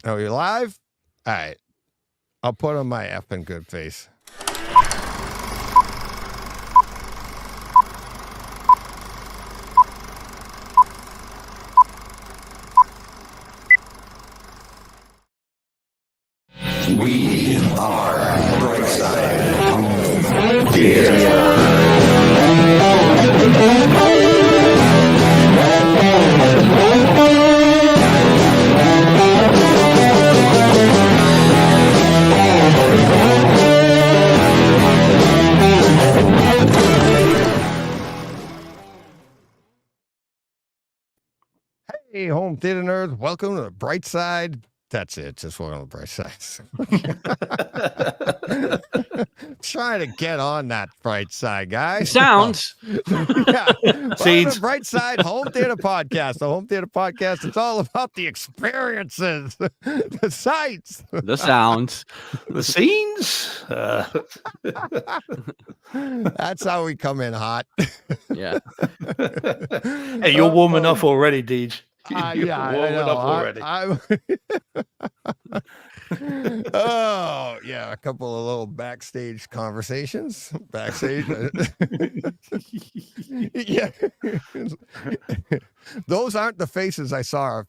Oh, you live? All right. I'll put on my effing good face. We are Brightside Theater. Hey, home theater nerds. Welcome to the Bright Side. That's it. Just welcome to the Bright Side. Trying to get on that bright side, guys. Sounds. Yeah. Welcome to Seeds. the Bright Side Home Theater Podcast. The Home Theater Podcast, it's all about the experiences, the sights, The sounds. The scenes. That's how we come in hot. Yeah. Hey, you're warm enough already, Deej. You're Yeah, I warm know. enough already. Oh, yeah, a couple of little backstage conversations. Backstage. Yeah. Those aren't the faces I saw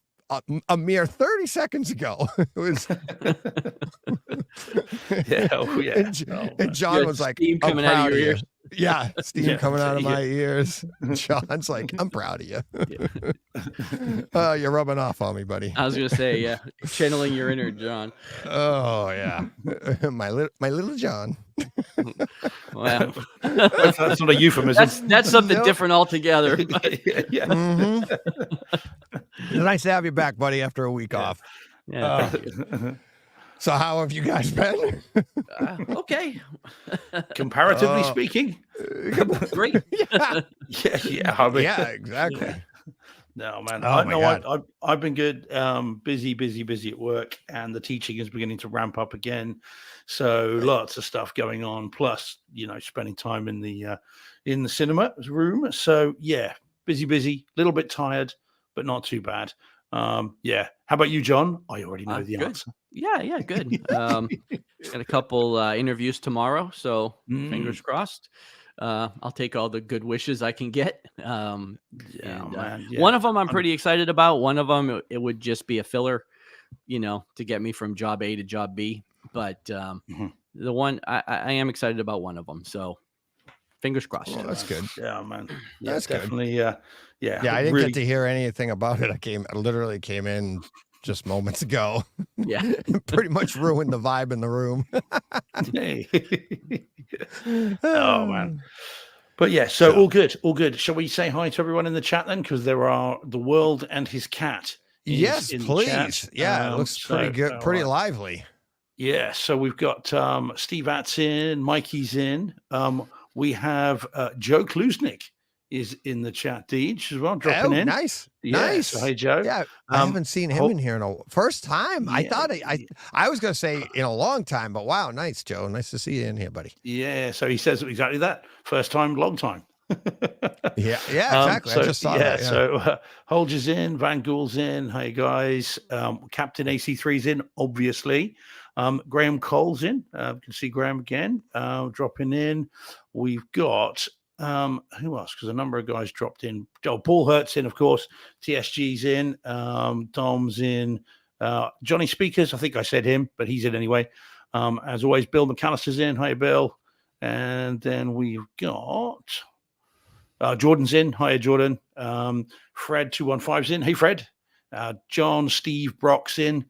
a mere 30 seconds ago. It was Yeah, oh, yeah. And John Yeah, was like, steam I'm coming out of proud your you." ears. Yeah, steam Yeah, coming out of yeah. my ears. John's like, I'm proud of you. You're rubbing off on me, buddy. I was gonna say, yeah, channeling your inner John. Oh yeah, my little John. Wow, That's not a euphemism. that's something Nope. different altogether. Yeah. Mhm. It's nice to have you back, buddy, after a week off. Yeah, thank you. So how have you guys been? Okay, Comparatively Oh. speaking. great. Yeah, Yeah. I mean, yeah, exactly. No, man. Oh, my God. I've been good. Busy at work, and the teaching is beginning to ramp up again. So lots of stuff going on. Plus, spending time in the cinema room. So yeah, busy. Little bit tired, but not too bad. Yeah. How about you, John? I already know the Good. answer. Yeah, good. Got a couple interviews tomorrow, so fingers crossed. I'll take all the good wishes I can get. Yeah, And, man. Yeah. One of them I'm pretty excited about. One of them, it would just be a filler, to get me from job A to job B. But the one I am excited about one of them. So fingers crossed. Well, that's good. Yeah, man. Yeah, That's good. definitely. Yeah. Yeah, I didn't really, get to hear anything about it. I literally came in just moments ago. Yeah. Pretty much ruined the vibe in the room. Hey. Oh man. But yeah, so all good. Shall we say hi to everyone in the chat then? Because there are the world and his cat. Yes, in the please. chat. Yeah, it looks pretty good, pretty lively. Yeah, so we've got Steve At's in, Mikey's in. We have Joe Klusnick is in the chat, Deej, as well, dropping in. Nice. Yeah, Nice. so hey, Joe. Yeah, I haven't seen him in here in a first time. I Yeah, thought I was going to say in a long time, but wow, nice, Joe. Nice to see you in here, buddy. Yeah, so he says exactly that. First time, long time. Yeah, exactly. I just saw that. Yeah. So Holger's in, Van Gool's in. Hey guys, Captain AC3's in, obviously. Graham Cole's in. You can see Graham again dropping in. We've got who else? Because a number of guys dropped in. Oh, Paul Hurt's in, of course. TSG's in. Dom's in. Johnny Speakers, I think I said him, but he's in anyway. As always, Bill McAllister's in. Hi, Bill. And then we've got Jordan's in. Hiya, Jordan. Fred 215's in. Hey, Fred. John, Steve, Brock's in.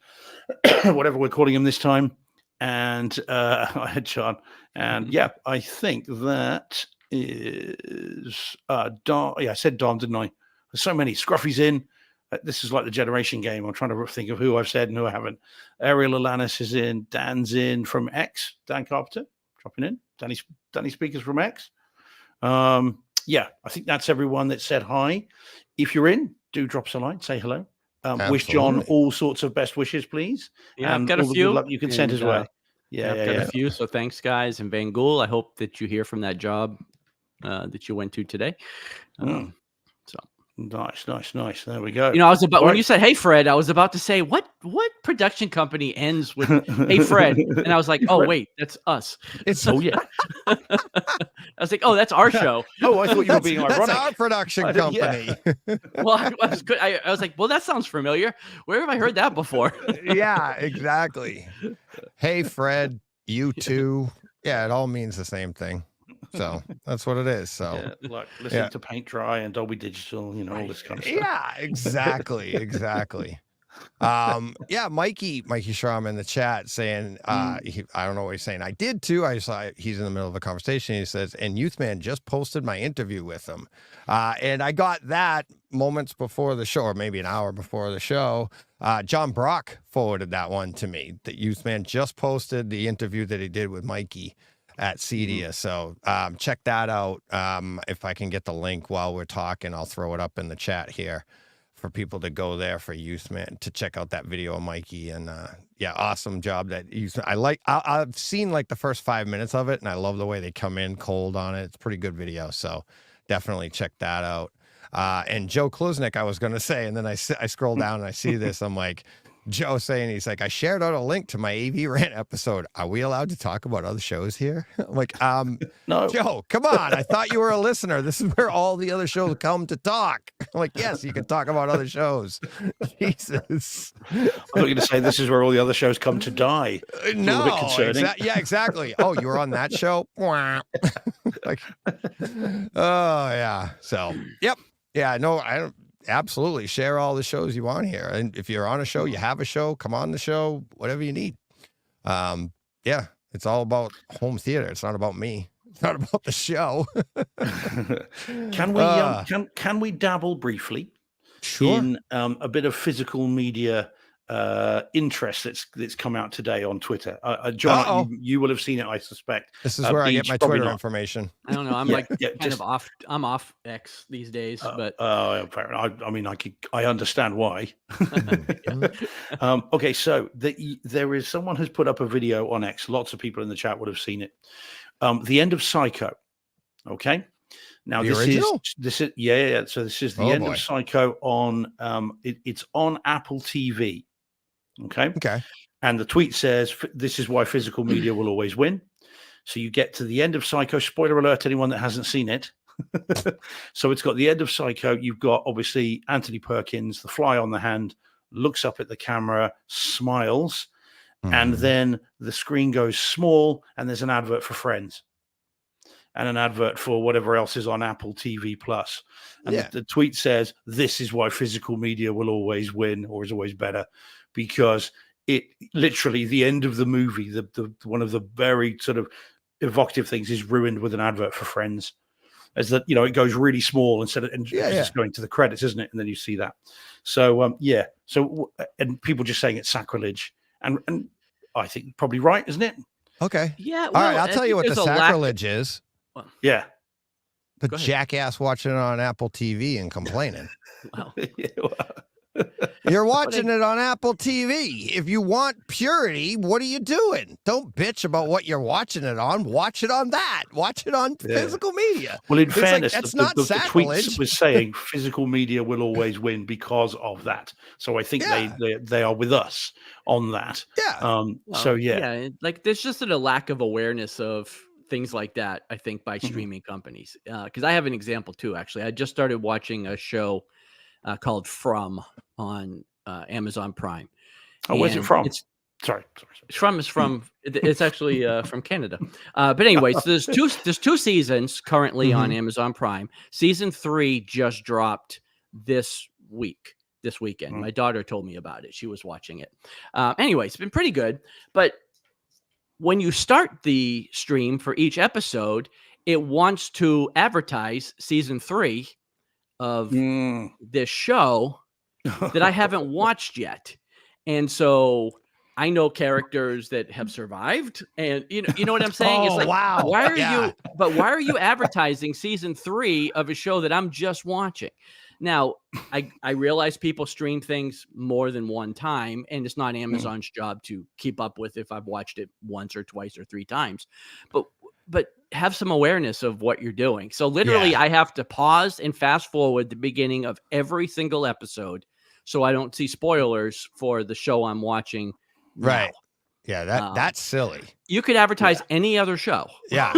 Whatever we're calling him this time. And I had John. And yeah, I think that is Dom. Yeah, I said Dom, didn't I? There's so many. Scruffy's in. This is like the generation game. I'm trying to think of who I've said and who I haven't. Ariel Alanis is in. Dan's in from X. Dan Carpenter dropping in. Danny Speakers from X. Yeah, I think that's everyone that said hi. If you're in, do drop us a line. Say hello. Wish John all sorts of best wishes, please. Yeah, I've got all a the few. good luck you can send as well. Yeah, I've got a few. So thanks, guys. And Van Gool, I hope that you hear from that job that you went to today. So Nice. There we go. You know, I was about All when right. you said, "Hey, Fred," I was about to say, "What production company ends with Hey, Fred?" And I was like, Hey, "Oh, Fred. wait, that's us." Oh yeah. I was like, "Oh, that's our show." Oh, I thought you were being That's ironic. our production Yeah. company. Well, I was good. I was like, "Well, that sounds familiar. Where have I heard that before?" Yeah, exactly. Hey, Fred, you too. Yeah, it all means the same thing. So that's what it is. So Yeah, like listening to Paint Dry and Dolby Digital, all this kind of stuff. yeah, exactly. Yeah, Mikey Schramm in the chat saying, I don't know what he's saying. I did too. I saw he's in the middle of a conversation. He says, and Youthman just posted my interview with him. And I got that moments before the show, or maybe an hour before the show. John Brock forwarded that one to me. That Youthman just posted the interview that he did with Mikey at Cedia. So check that out. If I can get the link while we're talking, I'll throw it up in the chat here for people to go there for Youthman to check out that video of Mikey. And yeah, awesome job that Youthman. I've seen like the first 5 minutes of it, and I love the way they come in cold on it. It's a pretty good video. So definitely check that out. And Joe Kluznik, I was going to say, and then I scroll down and I see this. I'm like, Joe saying, he's like, I shared out a link to my AV rant episode. Are we allowed to talk about other shows here? I'm like, No. Joe, come on. I thought you were a listener. This is where all the other shows come to talk. I'm like, yes, you can talk about other shows. Jesus. I thought you were going to say this is where all the other shows come to die. It's a little bit concerning. Yeah, exactly. Oh, you were on that show? Like, oh, yeah. So, yep. Yeah, no, I don't. Absolutely share all the shows you want here, and if you're on a show, you have a show, come on the show, whatever you need. Yeah, it's all about home theater. It's not about me. It's not about the show. Can we dabble briefly Sure. in a bit of physical media interest that's come out today on Twitter? John, you will have seen it, I suspect. This is where I get my Twitter information. I don't know. I'm off. I'm off X these days, but I mean, I understand why. Okay, so there is someone has put up a video on X. Lots of people in the chat would have seen it. The end of Psycho. Okay. Now this is yeah. So this is the end of Psycho on it's on Apple TV. Okay. And the tweet says, "This is why physical media will always win." So you get to the end of Psycho. Spoiler alert, anyone that hasn't seen it. So it's got the end of Psycho. You've got obviously Anthony Perkins, the fly on the hand, looks up at the camera, smiles, and then the screen goes small, and there's an advert for Friends. And an advert for whatever else is on Apple TV Plus. And the tweet says, "This is why physical media will always win, or is always better," because it literally, the end of the movie, the one of the very sort of evocative things is ruined with an advert for Friends. As that, it goes really small instead of just going to the credits, isn't it? And then you see that. So So and people just saying it's sacrilege, and I think probably right, isn't it? Okay. Yeah. All right. I'll tell you what the sacrilege is. Yeah. The jackass watching it on Apple TV and complaining. Well, You're watching it on Apple TV. If you want purity, what are you doing? Don't bitch about what you're watching it on. Watch it on that. Watch it on physical media. Well, in fairness, that's not the sacrilege. tweets was saying physical media will always win because of that. So I think they are with us on that. Yeah. Like there's just a lack of awareness of things like that, I think, by streaming companies. Because I have an example too, actually. I just started watching a show called From on Amazon Prime. Oh, where's it from? Sorry. It's actually from Canada. But anyways, there's two seasons currently on Amazon Prime. Season 3 just dropped this weekend. My daughter told me about it. She was watching it. Anyway, it's been pretty good. But when you start the stream for each episode, it wants to advertise season 3 of this show that I haven't watched yet. And so I know characters that have survived, and you know what I'm saying? It's like, wow. Why are you advertising season 3 of a show that I'm just watching? Now, I realize people stream things more than one time, and it's not Amazon's job to keep up with if I've watched it once or twice or 3 times. But have some awareness of what you're doing. So literally, Yeah. I have to pause and fast forward the beginning of every single episode so I don't see spoilers for the show I'm watching now. Right. Yeah, that's silly. You could advertise any other show Yeah.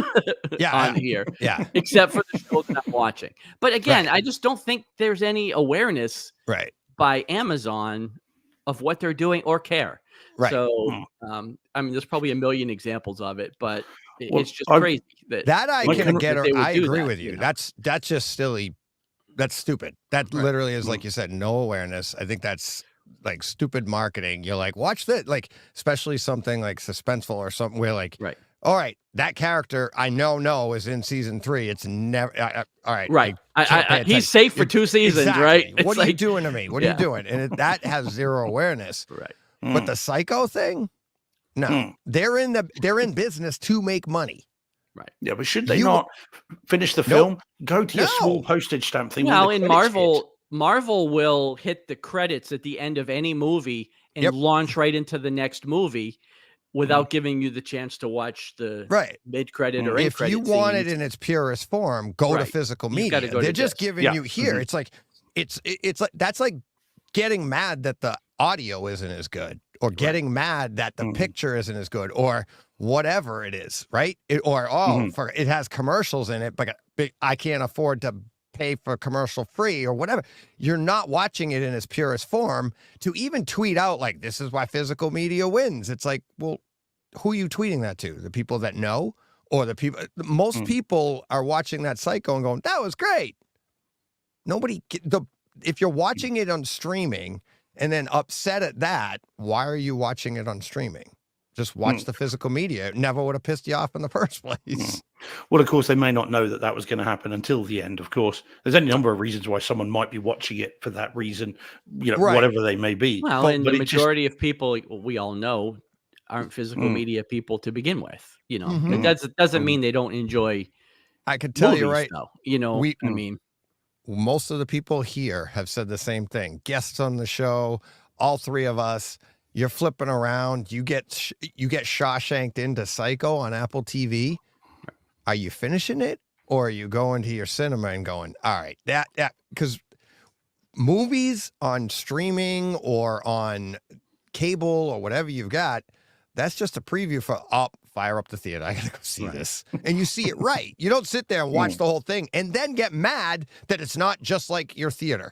Yeah. on here Yeah. except for the show that I'm watching. But again, Right. I just don't think there's any awareness Right. by Amazon of what they're doing or care. Right. So, I mean, there's probably a million examples of it, but Well, it's just I- crazy that I Like, can that get. they would I do agree that, with you. you know? That's just silly. That's stupid. That Right. literally is, like you said, no awareness. I think that's like stupid marketing. You're like, watch that, like, especially something like suspenseful or something where, like, Right. all right, that character I know is in season 3. It's never all right. Right. I can't pay He's attention. safe for 2 seasons, Exactly. right? What It's are you like- doing to me? What are Yeah. you doing? And that has zero awareness. Right. But the Psycho thing, no, they're in business to make money. Yeah, but should they You- not finish the Nope. film? Go to your small No. postage stamp thing. when Well, the in credits hit. Marvel will hit the credits at the end of any movie and Yep. launch right into the next movie without giving you the chance to watch the Right. mid-credit or end If credit you want it scenes. in its purest form, go to Right. physical You've media. gotta go to They're just disc. giving Yeah. you here. It's like it's like that's like getting mad that the audio isn't as good, or getting mad that the picture isn't as good, or whatever it is, right? It has commercials in it, but I can't afford to pay for commercial free or whatever. You're not watching it in its purest form. To even tweet out like, this is why physical media wins. It's like, well, who are you tweeting that to? The people that know, or the people? Most people are watching that Psycho and going, that was great. If you're watching it on streaming and then upset at that, why are you watching it on streaming? Just watch the physical media. It never would have pissed you off in the first place. Well, of course, they may not know that was going to happen until the end. Of course, there's any number of reasons why someone might be watching it for that reason, Right. whatever they may be. Well, and the it just- majority of people we all know aren't physical media people to begin with. It doesn't mean they don't enjoy I could tell you movies, right, though. we- I mean, most of the people here have said the same thing. Guests on the show, all three of us, you're flipping around. You get Shawshanked into Psycho on Apple TV. Are you finishing it, or are you going to your cinema and going, all right, that because movies on streaming or on cable or whatever you've got, that's just a preview for fire up the theater. I gotta go see this. And you see it right. You don't sit there and watch the whole thing and then get mad that it's not just like your theater.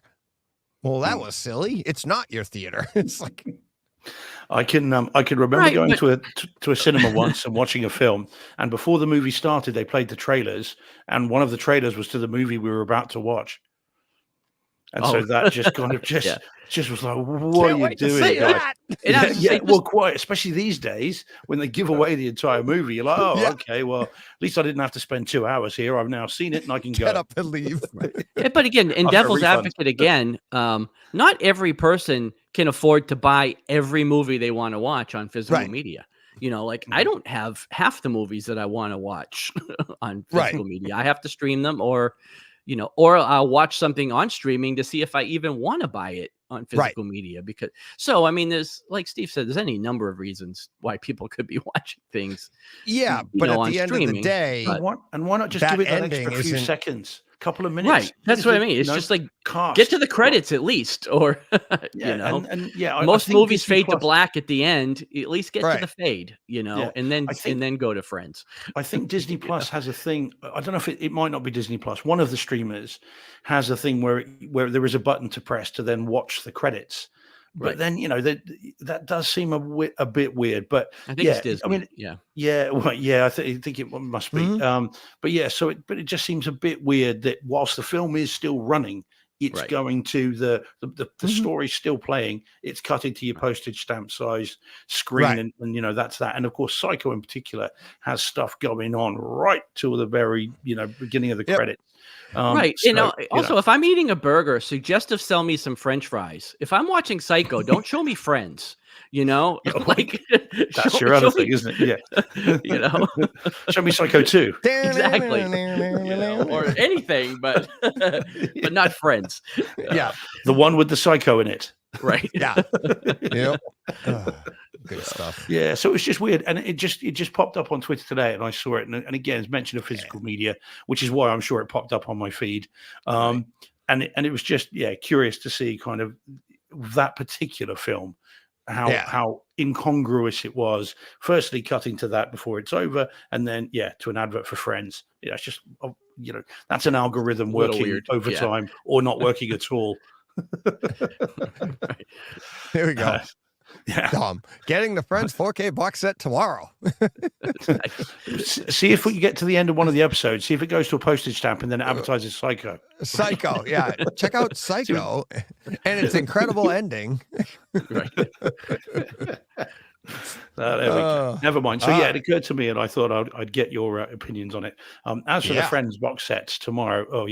Well, that was silly. It's not your theater. It's like, I can remember Right, going but- to a cinema once and watching a film, and before the movie started, they played the trailers, and one of the trailers was to the movie we were about to watch. And so Oh. that just kind of Yeah. just was like, what are can't you wait to doing, see guys? that. And I was just saying, Well, quite, especially these days when they give away the entire movie. You're like, oh, Yeah. okay, well, at least I didn't have to spend 2 hours here. I've now seen it and I can Get go. up and leave. But again, in After a devil's refund. advocate again, not every person can afford to buy every movie they want to watch on physical Right. media. I don't have half the movies that I want to watch on physical media. I have to stream them, or I'll watch something on streaming to see if I even want to buy it on physical media. There's, like Steve said, there's any number of reasons why people could be watching things. Yeah, You but know, at on the end of the streaming, day, but- And why not just that give it that ending extra few isn't- seconds, couple of minutes? Right. That's what I mean. It's You know, just like cast. get to the credits at least, or Yeah, I most think movies Disney fade to Plus- black at the end. At least get Right. to the fade, Yeah, and then I think- and then go to Friends. I think Disney Plus has a thing. I don't know if it might not be Disney Plus. One of the streamers has a thing where there is a button to press to then watch the credits. But Right. then that does seem a bit weird. But I think it's Disney. I mean, I think it must be. Mhm. But yeah, but it just seems a bit weird that whilst the film is still running, it's Right. going to the Mhm. story's still playing. It's cut into your postage stamp size screen, Right. and that's that. And of course, Psycho in particular has stuff going on right till the very beginning of the Yep. credits. Right. Also, if I'm eating a burger, suggest sell me some French fries. If I'm watching Psycho, don't show me Friends. Like that's show- your other show me- thing, isn't it? Yeah. you know, Show me Psycho 2. exactly. Or anything, but but not Friends. Yeah, The one with the psycho in it. Right. yeah. Yep. Good stuff. Yeah, so it was just weird, and it just popped up on Twitter today, and I saw it, and again, it's mention of physical media, which is why I'm sure it popped up on my feed. Right. And it was just curious to see kind of that particular film, how incongruous it was. Firstly, cutting to that before it's over, and then to an advert for Friends. Yeah, it's just that's an algorithm little working weird, overtime or not working at all. Right. Here we go. Yeah. Getting the Friends 4K box set tomorrow. See if we can get to the end of one of the episodes. See if it goes to a postage stamp and then it advertises Psycho. Psycho, yeah. Check out Psycho and its incredible ending. Right. There we go. Never mind. So it occurred to me, and I thought I'd get your opinions on it. As for the Friends box sets tomorrow,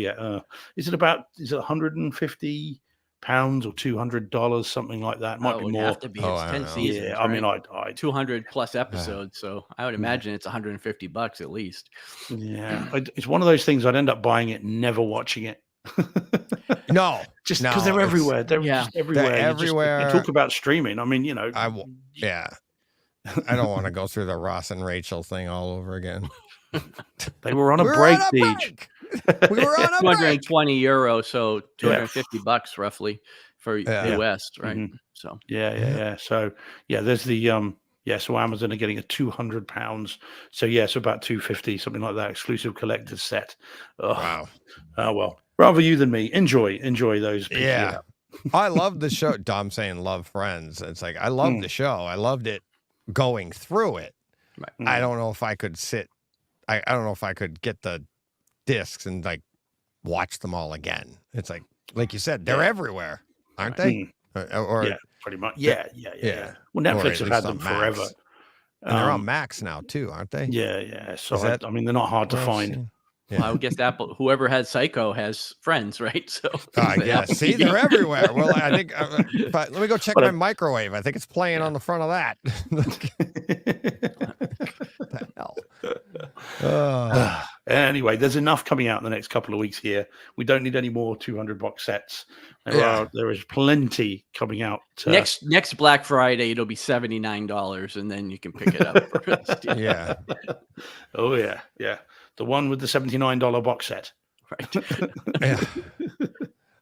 is it 150 pounds or $200, something like that? Might be more. Have to be. It's 10 seasons. Yeah, right? I mean, I 200 plus episodes, so I would imagine it's $150 at least. Yeah, it's one of those things. I'd end up buying it, never watching it. No, just because they're everywhere. They're just everywhere. They're everywhere. You talk about streaming. I mean, I don't want to go through the Ross and Rachel thing all over again. They were on a break, Deej. We were on a break. €220, so $250 roughly for US, right? Mm-hmm. So So there's the so Amazon are getting a £200. So so about $250, something like that, exclusive collector's set. Wow. Oh well, rather you than me. Enjoy those. Yeah. I love the show. Dom saying love Friends. It's like I love the show. I loved it going through it. Right. I don't know if I could I don't know if I could get the discs and like watch them all again. It's like you said, they're everywhere, aren't they? Or pretty much. Yeah. Well, Netflix have had them forever, and they're on Max now too, aren't they? Yeah. So I mean, they're not hard to find. Well, I would guess Apple, whoever had Psycho has Friends, right? So I guess. See, they're everywhere. Well, I think. Let me go check my microwave. I think it's playing on the front of that. The hell. Anyway, there's enough coming out in the next couple of weeks here. We don't need any more 200 box sets. There is plenty coming out. Next Black Friday, it'll be $79, and then you can pick it up. Yeah. Oh yeah. The one with the $79 box set. Right. Yeah.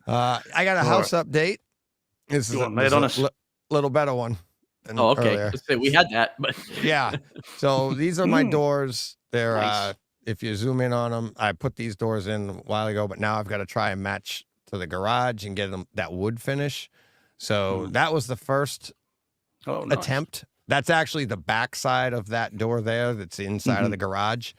I got a house update. This is a little better one. Okay. Let's say we had that, but yeah. So these are my doors. They're nice. If you zoom in on them, I put these doors in a while ago, but now I've got to try and match to the garage and get them that wood finish. So that was the first attempt. That's actually the back side of that door there. That's inside of the garage.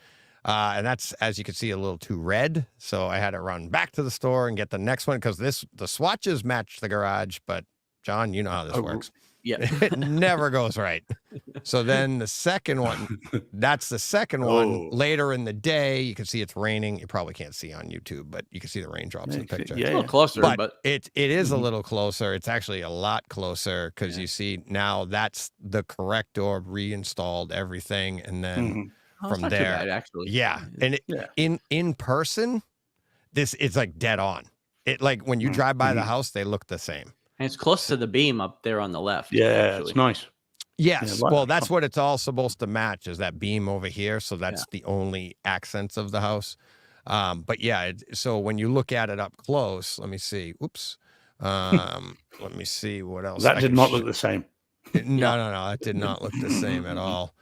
And that's, as you can see, a little too red. So I had to run back to the store and get the next one because the swatches match the garage. But John, you know how this works. Yeah. It never goes right. So then the second one, that's the second one. Later in the day, you can see it's raining. You probably can't see on YouTube, but you can see the raindrops in the picture. Yeah, a little closer, but it is a little closer. It's actually a lot closer because you see now that's the correct door, reinstalled everything, and then from there, bad, actually. Yeah, and in person, it's like dead on. It like when you drive by the house, they look the same. And it's close to the beam up there on the left. Yeah, actually. it's nice. Yes. Well, that's what it's all supposed to match is that beam over here. So that's the only accents of the house. But yeah, so when you look at it up close, let me see. Oops. Let me see what else. That did not look the same. No. That did not look the same at all.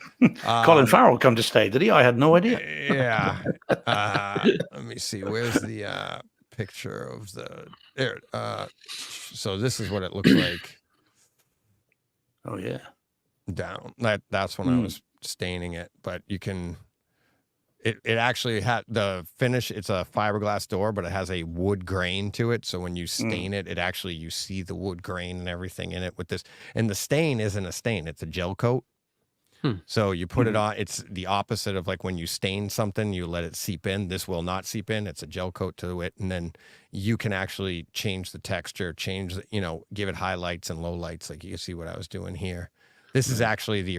Colin Farrell come to stay, did he? I had no idea. Yeah. Let me see. Where's the picture of the there? So this is what it looks like. Oh yeah. Down. That's when I was staining it, but you can. It actually had the finish. It's a fiberglass door, but it has a wood grain to it. So when you stain it, it actually you see the wood grain and everything in it with this. And the stain isn't a stain; it's a gel coat. So you put it on. It's the opposite of like when you stain something, you let it seep in. This will not seep in. It's a gel coat to it, and then you can actually change the texture, give it highlights and lowlights. Like you can see what I was doing here. This is actually the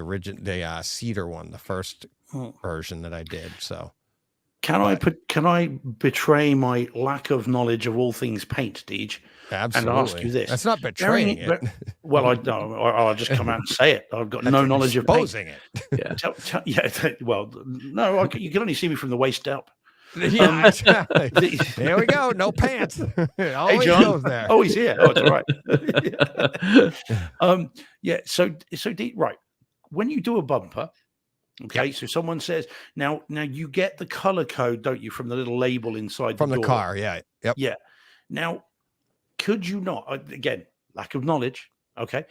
cedar one, the first version that I did. So Can I betray my lack of knowledge of all things paint, Deej? Absolutely. And ask you this. That's not betraying it. Well, I'll just come out and say it. I've got no knowledge of paint. Exposing it. Yeah. Well, no, you can only see me from the waist up. Yeah, exactly. There we go. No pants. It always goes there. Oh, he's here. Oh, it's all right. Yeah. So right. When you do a bumper, okay. So someone says, now you get the color code, don't you, from the little label inside from the door. car? Yeah. Yep. Yeah. Now, could you not? Again, lack of knowledge. Okay.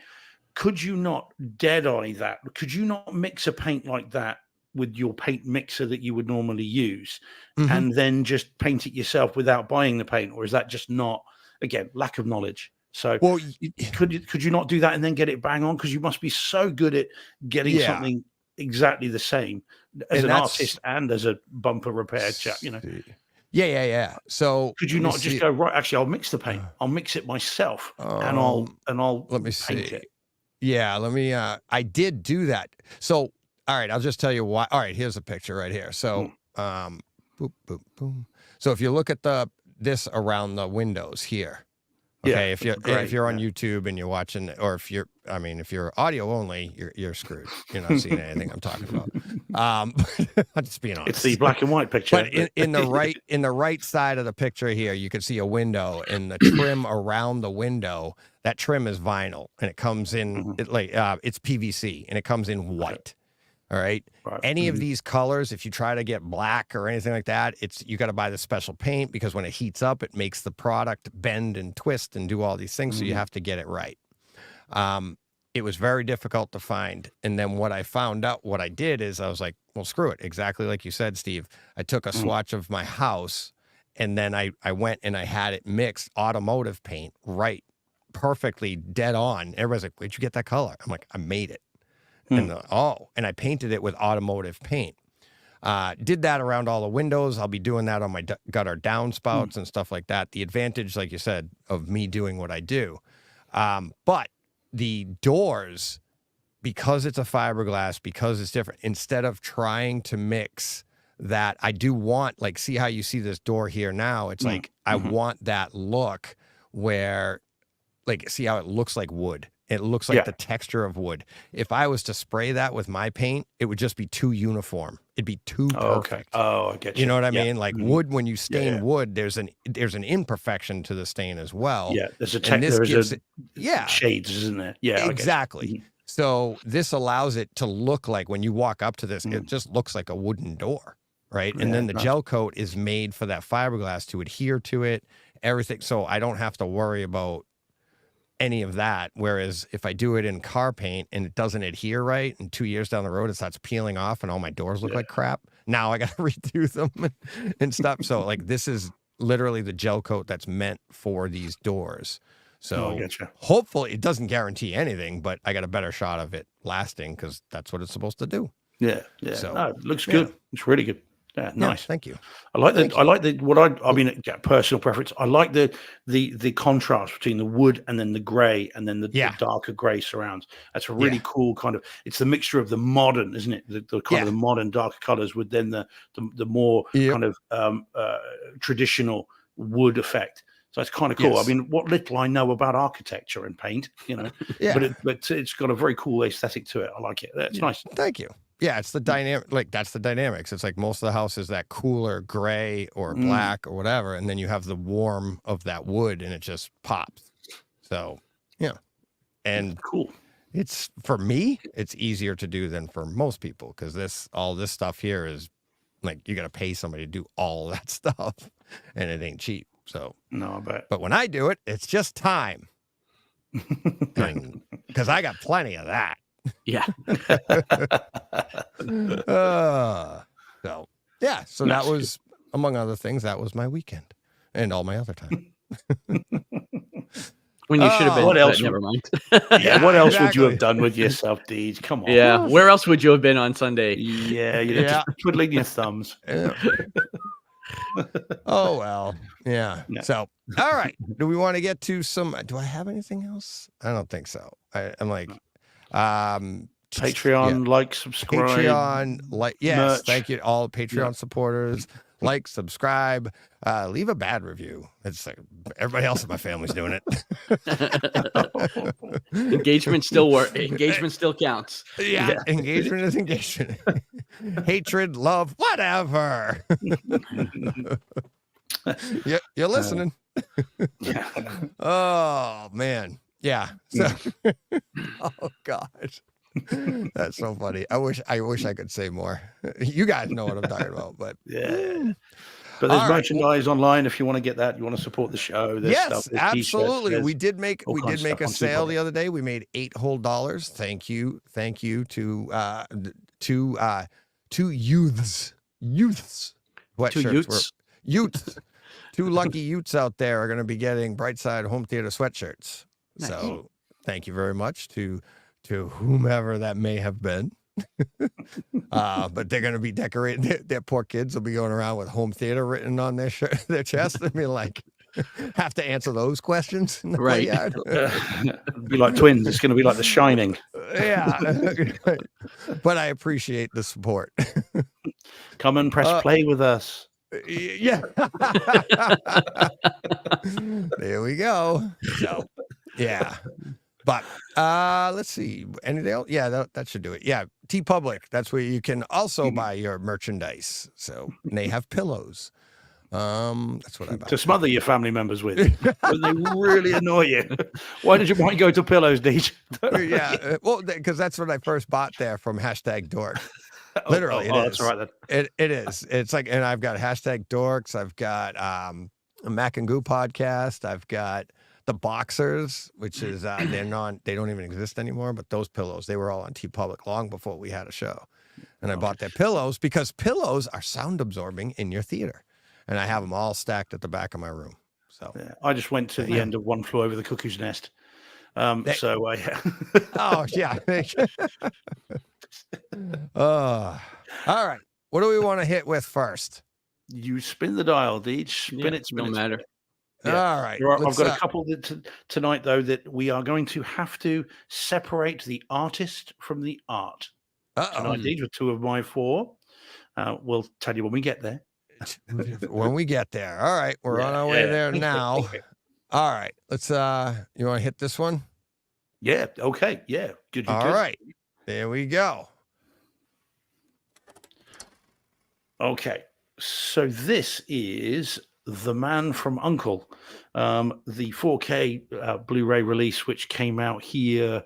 Could you not dead-eye that? Could you not mix a paint like that with your paint mixer that you would normally use, and then just paint it yourself without buying the paint? Or is that just not, again, lack of knowledge? So well, could you not do that and then get it bang on? Because you must be so good at getting something exactly the same as an artist and as a bumper repair chap, you know. Yeah. So could you not just go, right, actually I'll mix the paint, I'll mix it myself, and I'll let me paint see it. Yeah, let me I did do that. So all right, I'll just tell you why. All right, here's a picture right here. So boop, boop, boom. So if you look at this around the windows here. Okay, if you're on YouTube and you're watching, or if you're audio only, you're screwed. You're not seeing anything I'm talking about. I'm just being honest. It's the black and white picture. But in the right side of the picture here, you can see a window, and the trim around the window. That trim is vinyl, and it comes in it's PVC, and it comes in white. All right. Any of these colors, if you try to get black or anything like that, you got to buy the special paint, because when it heats up, it makes the product bend and twist and do all these things. So you have to get it right. It was very difficult to find. And then what I found out, what I did is I was like, well, screw it. Exactly like you said, Steve. I took a swatch of my house, and then I went and I had it mixed automotive paint perfectly dead on. Everybody's like, where'd you get that color? I'm like, I made it. And I painted it with automotive paint. Did that around all the windows. I'll be doing that on my gutter downspouts and stuff like that. The advantage, like you said, of me doing what I do. But the doors, because it's a fiberglass, because it's different, instead of trying to mix that, I do want, like, see how you see this door here now? It's like, I want that look where, like, see how it looks like wood. It looks like the texture of wood. If I was to spray that with my paint, it would just be too uniform. It'd be too perfect. Oh, I get you. You know what I mean? Like wood, when you stain wood, there's an imperfection to the stain as well. Yeah, there's a shades, isn't there? Yeah, exactly. So this allows it to look like, when you walk up to this, it just looks like a wooden door, right? And then the gel coat is made for that fiberglass to adhere to it, everything. So I don't have to worry about any of that. Whereas if I do it in car paint and it doesn't adhere right, and 2 years down the road it starts peeling off and all my doors look like crap, now I got to redo them and stuff. So like, this is literally the gel coat that's meant for these doors. So hopefully it doesn't guarantee anything, but I got a better shot of it lasting, because that's what it's supposed to do. Yeah. So it looks good. It's really good. Yeah, nice. Thank you. I like the personal preference. I like the contrast between the wood and then the gray and then the darker gray surrounds. That's a really cool kind of, it's the mixture of the modern, isn't it? The kind of the modern darker colors with then the more kind of traditional wood effect. So it's kind of cool. Yes. I mean, what little I know about architecture and paint, you know, but it's got a very cool aesthetic to it. I like it. That's nice. Thank you. Yeah, it's the dynamic. Like, that's the dynamics. It's like most of the house is that cooler gray or black or whatever, and then you have the warm of that wood, and it just pops. So, and cool. It's, for me, it's easier to do than for most people, because all this stuff here is like, you got to pay somebody to do all that stuff, and it ain't cheap. So no, I bet. But when I do it, it's just time, because I got plenty of that. Yeah. So that was, among other things, that was my weekend and all my other time. When you should have been. What else? Never mind. What else would you have done with yourself, Deej? Come on. Yeah. Where else would you have been on Sunday? Yeah. You're just twiddling your thumbs. Oh, well. Yeah. So, all right. Do we want to get to some? Do I have anything else? I don't think so. I'm like, Patreon, like, subscribe. Patreon, like, yes, merch. thank you all Patreon supporters. like, subscribe, leave a bad review. It's like everybody else in my family's doing it. Engagement still counts. Yeah, engagement is engagement. Hatred, love, whatever. You're listening. Yeah. Oh man, yeah. So, oh gosh, that's so funny. I wish I could say more. You guys know what I'm talking about, but Yeah. But there's All right. merchandise online if you want to get that. You want to support the show. There's yes, stuff, there's absolutely. T-shirts, We did make all kinds of a stuff on sale T-Public. the other day. We made $8 whole. Thank you to youths. What Two shirts Utes. Utes. Two lucky Utes out there are going to be getting Brightside Home Theater sweatshirts. Nice. So thank you very much to whomever that may have been. But they're going to be decorating. Their poor kids will be going around with home theater written on their their chest and be like, have to answer those questions. In the Right. playground. It'll be like twins. It's going to be like The Shining. Yeah. But I appreciate the support. Come and press play with us. Yeah. There we go. So, yeah. But let's see. Anything else? Yeah, that should do it. Yeah, T-Public. That's where you can also buy your merchandise. So and they have pillows. That's what I buy. To smother your family members with. When they really annoy you. Why did your mind go to pillows, DJ? Yeah, well, because that's what I first bought there from #Dork. Literally, it is. That's all right then. It is. It's like, and I've got #Dorks. I've got a Mac and Goo podcast. I've got the Boxers, which is they don't even exist anymore. But those pillows, they were all on T-Public long before we had a show. And I bought their pillows because pillows are sound absorbing in your theater, and I have them all stacked at the back of my room. So Yeah, I just went to the end of One Flew Over the Cuckoo's Nest. So I. oh yeah. All right. What do we want to hit with first? You spin the dial, Deej. Spin it. No matter. Yeah. All right. I've got a couple tonight, though, that we are going to have to separate the artist from the art. Tonight, Deej, with 2 of my 4. We'll tell you when we get there. When we get there. All right. We're on our way there now. Okay. All right. Let's you want to hit this one? Yeah. Okay. Yeah. Good. All right. There we go. Okay. So this is The Man from U.N.C.L.E, the 4K Blu-ray release, which came out here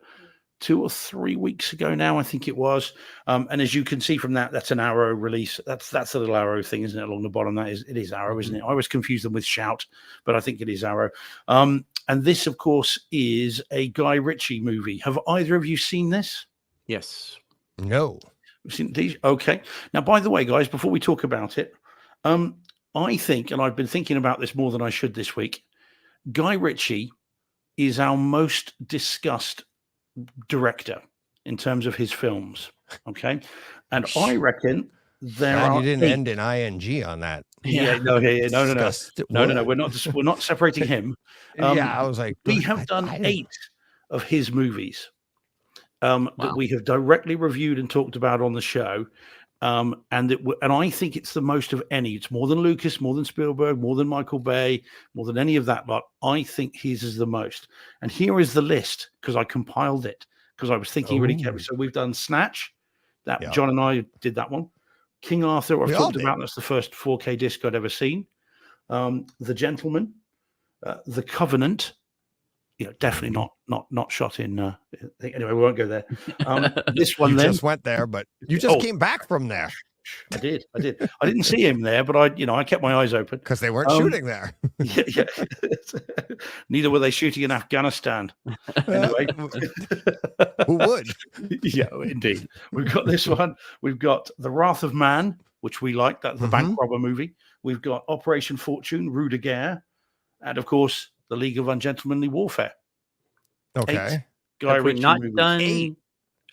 2 or 3 weeks ago now, I think it was. And as you can see from that, that's an Arrow release. That's a little Arrow thing, isn't it? Along the bottom, it is Arrow, isn't it? I always confuse them with Shout, but I think it is Arrow. And this, of course, is a Guy Ritchie movie. Have either of you seen this? Yes. No. We've seen these? Okay. Now, by the way, guys, before we talk about it, I think, and I've been thinking about this more than I should this week, Guy Ritchie is our most discussed director in terms of his films. Okay. And I reckon you didn't end in ing on that. No. We're not separating him. I was like, we have done 8 of his movies that we have directly reviewed and talked about on the show. And I think it's the most of any. It's more than Lucas, more than Spielberg, more than Michael Bay, more than any of that lot. I think his is the most. And here is the list, because I compiled it, because I was thinking really carefully. So we've done Snatch. John and I did that one. King Arthur, I've talked about. That's the first 4K disc I'd ever seen. The Gentleman, The Covenant. Definitely not shot in. Anyway, we won't go there. This one, you just went there, but you just came back from there. I did. I didn't see him there, but I kept my eyes open because they weren't shooting there. Yeah. Neither were they shooting in Afghanistan. Anyway, who would? Yeah, indeed. We've got this one. We've got The Wrath of Man, which we like. That's the bank robber movie. We've got Operation Fortune, Rue de Guerre, and of course, The League of Ungentlemanly Warfare. Okay. Guy Have we Ritchie not movies.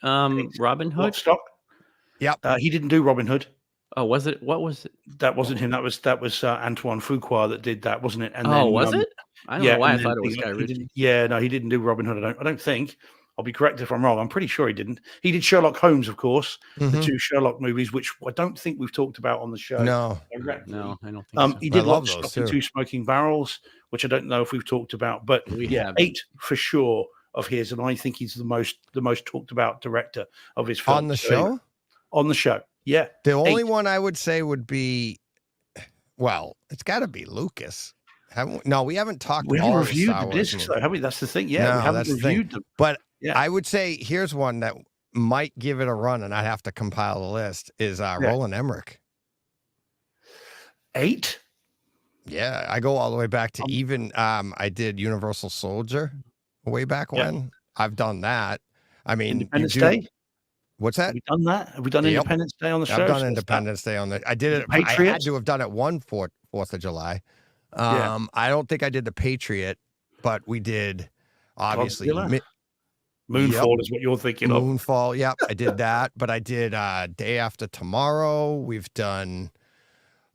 done Robin Hood? Stop. Yep. He didn't do Robin Hood. Oh, was it? What was it? That wasn't him. That was Antoine Fuqua that did that, wasn't it? And was it? I don't know why I thought it was Guy Ritchie. No, he didn't do Robin Hood. I don't think. I'll be correct if I'm wrong. I'm pretty sure he didn't. He did Sherlock Holmes, of course, the Mhm. 2 Sherlock movies, which I don't think we've talked about on the show. No, Directly. No, I don't think so. He I did love Lock, those Stock, and too. 2 Smoking Barrels, which I don't know if we've talked about, but We yeah, haven't. 8 for sure of his, and I think he's the most talked about director of his films. On the So anyway, show, on the show, yeah. the only 8. one I would say would be, well, it's got to be Lucas. No, we haven't talked We haven't all the reviewed Star the Wars discs, movies. though, have we? That's the thing. Yeah, we No, haven't that's the thing. reviewed them. But Yeah. I would say here's one that might give it a run, and I'd have to compile a list, is Roland Emmerich. 8? Yeah, I go all the way back to even I did Universal Soldier way back Yeah. when. I've done that. I mean, Independence Day? What's Have that? we done that? Have we done Yep. Independence Day on the show? I've So done that's Independence Day on the. I did it. The I had Patriots? to have done it one Fourth of July. Yeah. I don't think I did the Patriot, but we did obviously Godzilla? Moonfall is what you're thinking of. Moonfall. Yep, I did that. But I did Day After Tomorrow. We've done.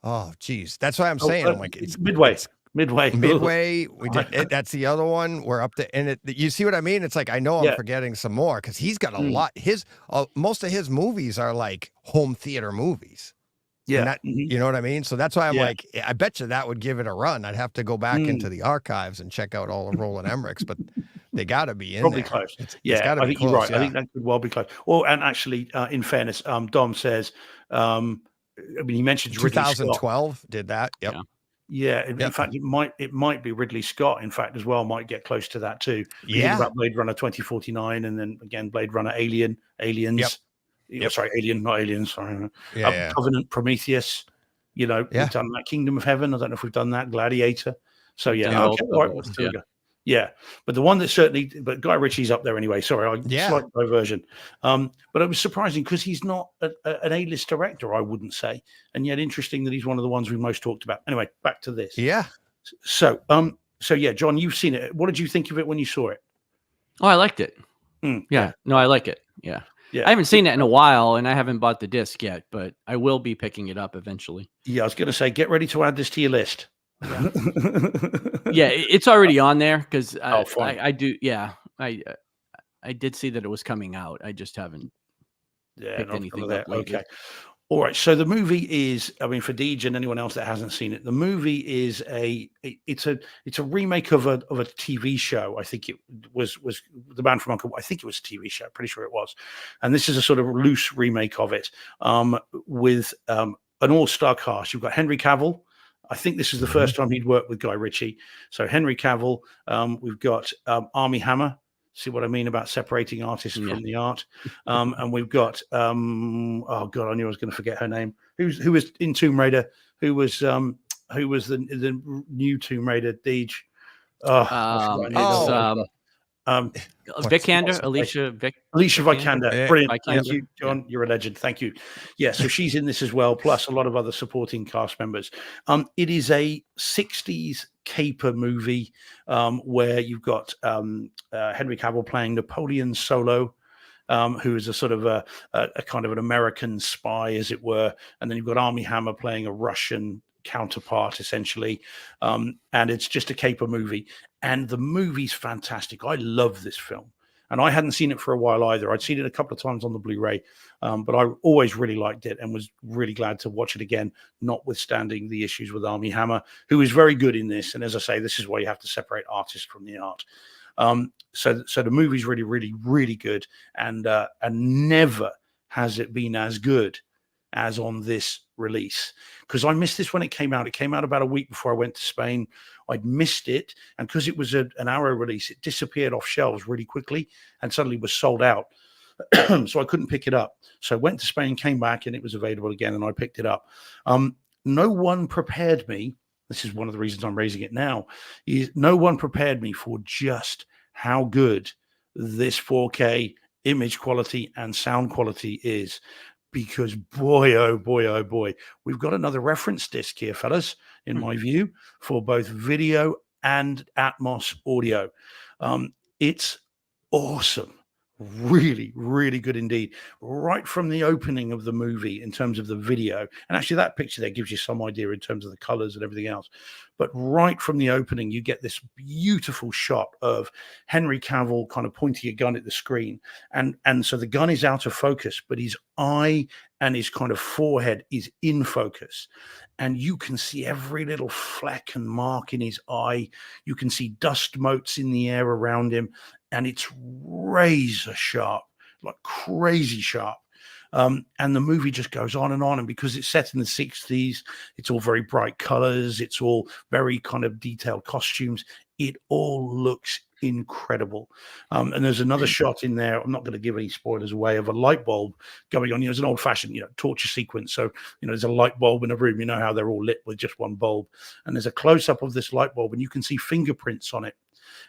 Oh, geez, that's why I'm saying. I'm like, it's Midway. it's Midway. Midway. We did it. That's the other one. We're up to, and it. You see what I mean? It's like I know I'm Yeah. forgetting some more because he's got a Mm. lot. Most of his movies are like home theater movies. Yeah. And that, Mhm. you know what I mean? So that's why I'm Yeah. like, I bet you that would give it a run. I'd have to go back Mm. into the archives and check out all the Roland Emmerichs, but they got to be in Probably there. close. It's Yeah, got to I be think close. you're right. Yeah. I think that could well be close. Well, and actually, in fairness, Dom says, I mean, he mentions Ridley Scott. 2012 did that. Yep. Yeah. Yeah, in Yep. fact, it might be Ridley Scott. In fact, as well, might get close to that too. We think Yeah. about Blade Runner 2049, and then again Blade Runner Aliens. Yep. Sorry, Alien, not Aliens. Sorry, Yeah. Covenant, Prometheus. You know, Yeah. we've done that. Kingdom of Heaven. I don't know if we've done that. Gladiator. So yeah, Done okay, both all of right, those, there we go. Yeah, but the one that certainly, but Guy Ritchie's up there anyway. Sorry, Yeah. slight diversion. But it was surprising because he's not an A-list director, I wouldn't say, and yet interesting that he's one of the ones we most talked about. Anyway, back to this. Yeah. So yeah, John, you've seen it. What did you think of it when you saw it? Oh, I liked it. Mm, Yeah. No, I like it. Yeah. Yeah. I haven't seen it in a while, and I haven't bought the disc yet, but I will be picking it up eventually. Yeah, I was going to say, get ready to add this to your list. Yeah, it's already on there because fine. I do. Yeah, I did see that it was coming out. I just haven't Yeah, picked not anything there. up lately. Okay. All right. So the movie is, I mean, for Deej and anyone else that hasn't seen it, the movie is it's a remake of a TV show. I think it was The Man from Uncle. I think it was a TV show. Pretty sure it was. And this is a sort of loose remake of it with an all-star cast. You've got Henry Cavill. I think this is the first time he'd worked with Guy Ritchie. So Henry Cavill. We've got Armie Hammer. See what I mean about separating artists from the art. And we've got oh god, I knew I was going to forget her name. Who was in Tomb Raider? Who was the new Tomb Raider? Deej. Vikander, Alicia Vikander. Yeah. Brilliant. Vikander. Thank you, John. You're a legend. Thank you. Yeah, so she's in this as well, plus a lot of other supporting cast members. It is a 60s caper movie where you've got Henry Cavill playing Napoleon Solo, who is a sort of a kind of an American spy, as it were. And then you've got Armie Hammer playing a Russian counterpart, essentially. And it's just a caper movie. And the movie's fantastic. I love this film. And I hadn't seen it for a while either. I'd seen it a couple of times on the Blu-ray, but I always really liked it and was really glad to watch it again, notwithstanding the issues with Armie Hammer, who is very good in this. And as I say, this is why you have to separate artist from the art. So the movie's really, really, really good, and never has it been as good as on this release, because I missed this when it came out. It came out about a week before I went to Spain. I'd missed it, and because it was an Arrow release, it disappeared off shelves really quickly and suddenly was sold out. So I couldn't pick it up. So I went to Spain, came back, and it was available again, and I picked it up. No one prepared me. This is one of the reasons I'm raising it now. Is no one prepared me for just how good this 4K image quality and sound quality is. Because boy, oh boy, oh boy, we've got another reference disc here, fellas, in my view, for both video and Atmos audio. It's awesome. Really, really good indeed. Right from the opening of the movie in terms of the video. And actually, that picture there gives you some idea in terms of the colors and everything else. But right from the opening, you get this beautiful shot of Henry Cavill kind of pointing a gun at the screen. And so the gun is out of focus, but his eye and his kind of forehead is in focus. And you can see every little fleck and mark in his eye. You can see dust motes in the air around him, and it's razor sharp, like crazy sharp. And the movie just goes on and on. And because it's set in the 60s, it's all very bright colors, it's all very kind of detailed costumes. It all looks incredible. And there's another shot in there. I'm not going to give any spoilers away, of a light bulb going on. It's an old fashioned, torture sequence. So, there's a light bulb in a room. You know how they're all lit with just one bulb. And there's a close up of this light bulb, and you can see fingerprints on it.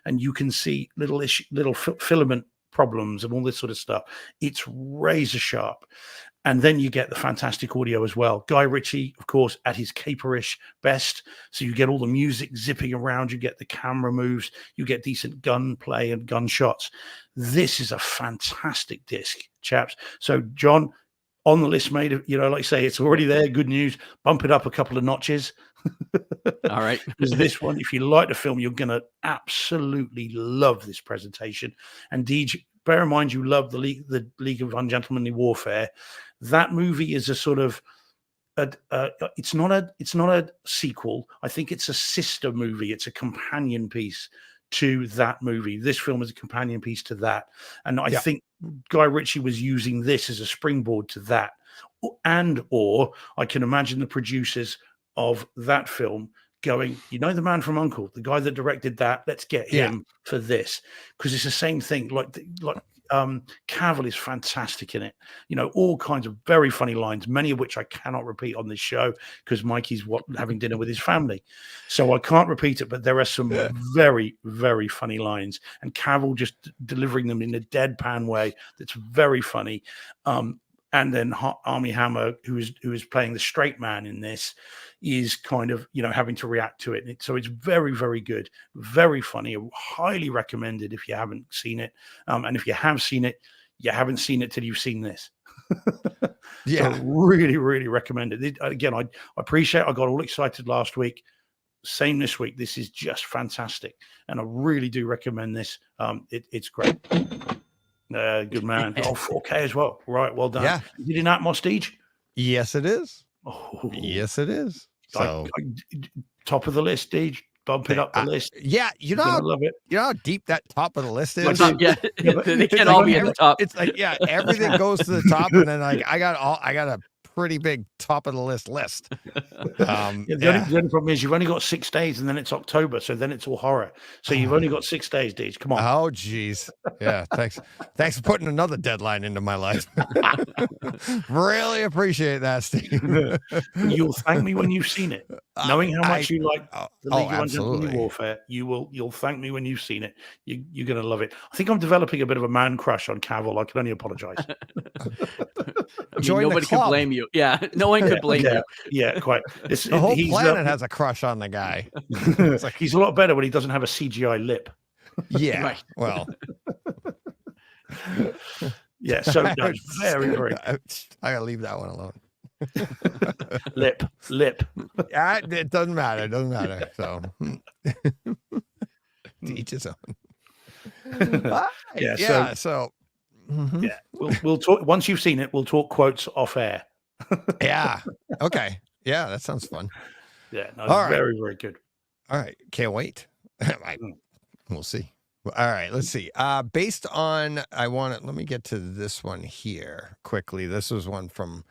And you can see little filament problems and all this sort of stuff. It's razor sharp. And then you get the fantastic audio as well. Guy Ritchie, of course, at his caperish best. So you get all the music zipping around, you get the camera moves, you get decent gunplay and gunshots. This is a fantastic disc, chaps. So, John, on the list, mate, like I say, it's already there. Good news. Bump it up a couple of notches. All right. Because this one, if you like the film, you're going to absolutely love this presentation. And Deej, bear in mind, you love the League of Ungentlemanly Warfare. That movie is a sort of it's not a sequel. I think it's a sister movie. It's a companion piece to that movie. This film is a companion piece to that. And I think Guy Ritchie was using this as a springboard to that. Or I can imagine the producers of that film going, the man from U.N.C.L.E, the guy that directed that, let's get him for this. Because it's the same thing. Like Cavill is fantastic in it. All kinds of very funny lines, many of which I cannot repeat on this show because Mikey's having dinner with his family. So I can't repeat it, but there are some very, very funny lines, and Cavill just delivering them in a deadpan way that's very funny. And then Armie Hammer, who is playing the straight man in this, is kind of, having to react to it. So it's very, very good, very funny. Highly recommended if you haven't seen it. And if you have seen it, you haven't seen it till you've seen this. So really, really recommend it. Again, I appreciate I got all excited last week. Same this week. This is just fantastic. And I really do recommend this. It's great. Good man. 4K as well. Right. Well done. Yeah. Is it in Atmos, Deej? Yes, it is. Oh, yes, it is. So top of the list, Deej. Bump it up the list. Yeah, I love it. You know how deep that top of the list is? They can't all be at the top. It's like, everything goes to the top, and then I got a pretty big top of the list. The only problem is you've only got 6 days, and then it's October, so then it's all horror. So you've only got 6 days, Deej. Come on. Oh, geez. Yeah. Thanks for putting another deadline into my life. Really appreciate that, Steve. You'll thank me when you've seen it. Knowing how much you like the League of Ungentlemanly Warfare, you'll thank me when you've seen it. You're going to love it. I think I'm developing a bit of a man crush on Cavill. I can only apologize. Nobody can blame you. Yeah, no one could blame you. Yeah, quite. The whole planet has a crush on the guy. It's like he's a lot better when he doesn't have a CGI lip. Yeah, right. Well, yeah. So no, it's very, very. I gotta leave that one alone. Lip. It doesn't matter. It doesn't matter. So, to each his own. Yeah. So. Mm-hmm. Yeah, we'll talk once you've seen it. We'll talk quotes off air. Yeah. Okay. Yeah, that sounds fun. Yeah. No, it's very, very good. All right. Can't wait. We'll see. All right. Let's see. Based on, let me get to this one here quickly. This was one from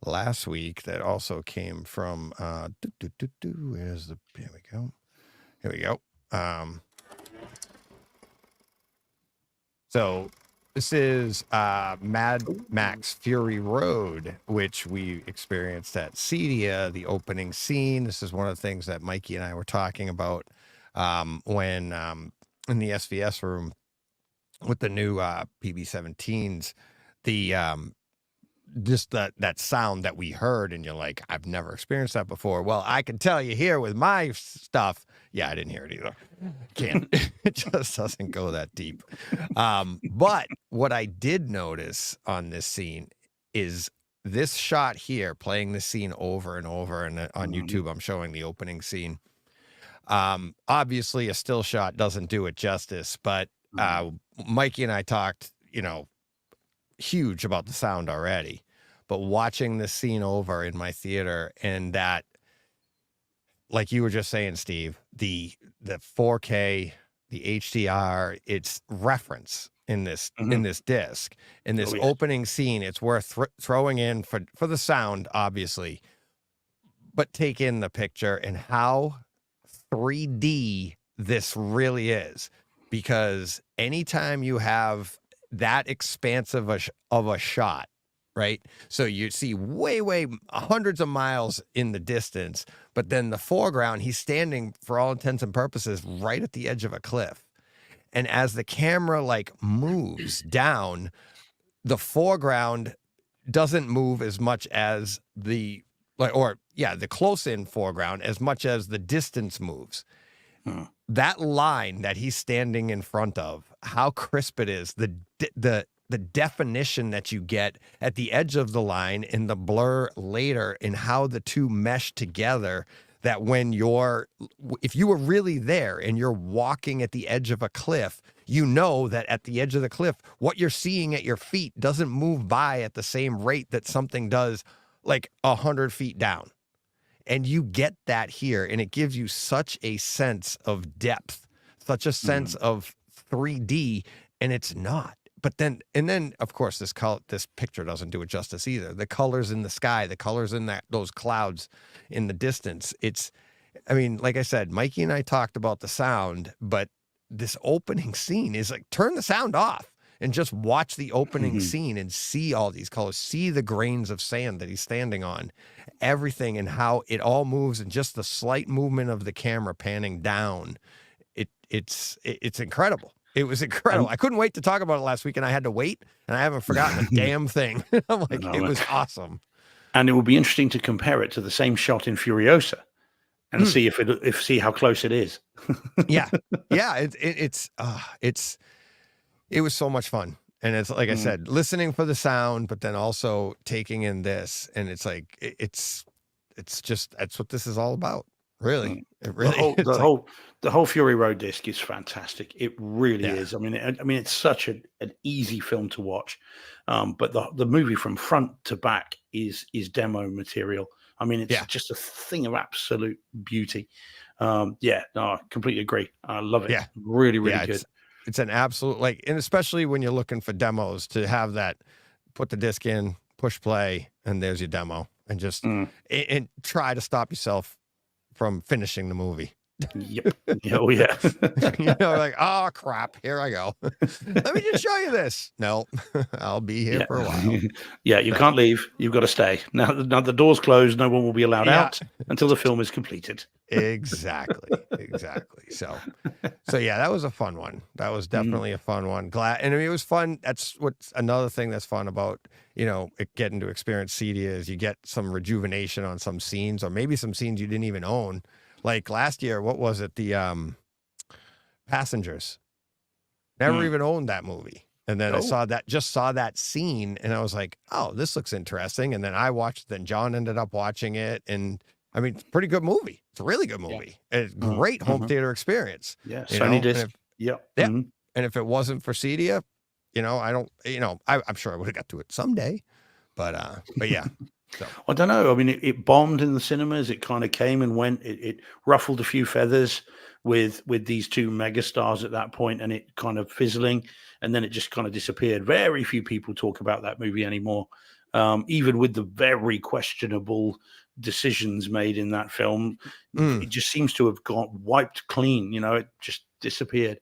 last week that also came from. Where's the? Here we go. Here we go. So. This is Mad Max Fury Road, which we experienced at Cedia, the opening scene. This is one of the things that Mikey and I were talking about when in the SVS room with the new PB-17s. just that sound that we heard, and you're like, I've never experienced that before. Well, I can tell you here with my stuff, yeah, I didn't hear it either. Can't. It just doesn't go that deep. But what I did notice on this scene is this shot here, playing this scene over and over, and on YouTube, I'm showing the opening scene. Obviously, a still shot doesn't do it justice, but Mikey and I talked, huge about the sound already. But watching this scene over in my theater, and that, like you were just saying, Steve, the 4K, the HDR, it's reference in this disc, in this opening scene. It's worth throwing in for the sound, obviously, but take in the picture and how 3D this really is, because anytime you have that expansive of a shot, right? So you see way hundreds of miles in the distance, but then the foreground, he's standing for all intents and purposes right at the edge of a cliff. And as the camera like moves down, the foreground doesn't move as much as the close in foreground as much as the distance moves. That line that he's standing in front of, how crisp it is, the definition that you get at the edge of the line and the blur later, and how the two mesh together, that if you were really there and you're walking at the edge of a cliff, you know that at the edge of the cliff, what you're seeing at your feet doesn't move by at the same rate that something does like 100 feet down. And you get that here, and it gives you such a sense of depth, such a sense of 3D, and it's not. But then of course, this picture doesn't do it justice either. The colors in the sky, the colors in those clouds in the distance. Like I said, Mikey and I talked about the sound, but this opening scene is like, turn the sound off and just watch the opening scene and see all these colors, see the grains of sand that he's standing on, everything, and how it all moves, and just the slight movement of the camera panning down. It's incredible. It was incredible. I couldn't wait to talk about it last week, and I had to wait, and I haven't forgotten a damn thing. I'm like, it was awesome. And it will be interesting to compare it to the same shot in Furiosa and see see how close it is. Yeah. It was so much fun. And it's like I said, listening for the sound, but then also taking in this, and it's like, it's what this is all about. Really. It really the whole Fury Road disc is fantastic. It really is. I mean, it's such an easy film to watch. But the movie from front to back is demo material. I mean, it's just a thing of absolute beauty. I completely agree. I love it. Yeah. Really, really good. It's an absolute, and especially when you're looking for demos, to have that, put the disc in, push play, and there's your demo, and just and try to stop yourself from finishing the movie. Yep. Oh yeah. Like, oh crap, here I go. Let me just show you this. No, I'll be here for a while. Yeah, you can't leave. You've got to stay. Now the door's closed. No one will be allowed out until the film is completed. Exactly. So yeah, that was a fun one. That was definitely a fun one. It was fun. That's what's another thing that's fun about, getting to experience Cedia, is you get some rejuvenation on some scenes, or maybe some scenes you didn't even own. Like last year, what was it? The Passengers. Never even owned that movie. And then I saw that scene, and I was like, oh, this looks interesting. And then I watched, then John ended up watching it. And I mean, it's a pretty good movie. It's a really good movie. Yeah. It's great home theater experience. Yeah. Sony disc. And if it wasn't for Cedia, I'm sure I would have got to it someday, but yeah. So. I don't know. I mean, it bombed in the cinemas. It kind of came and went. It ruffled a few feathers with these two megastars at that point, and it kind of fizzling, and then it just kind of disappeared. Very few people talk about that movie anymore, even with the very questionable decisions made in that film. It just seems to have got wiped clean. It just disappeared,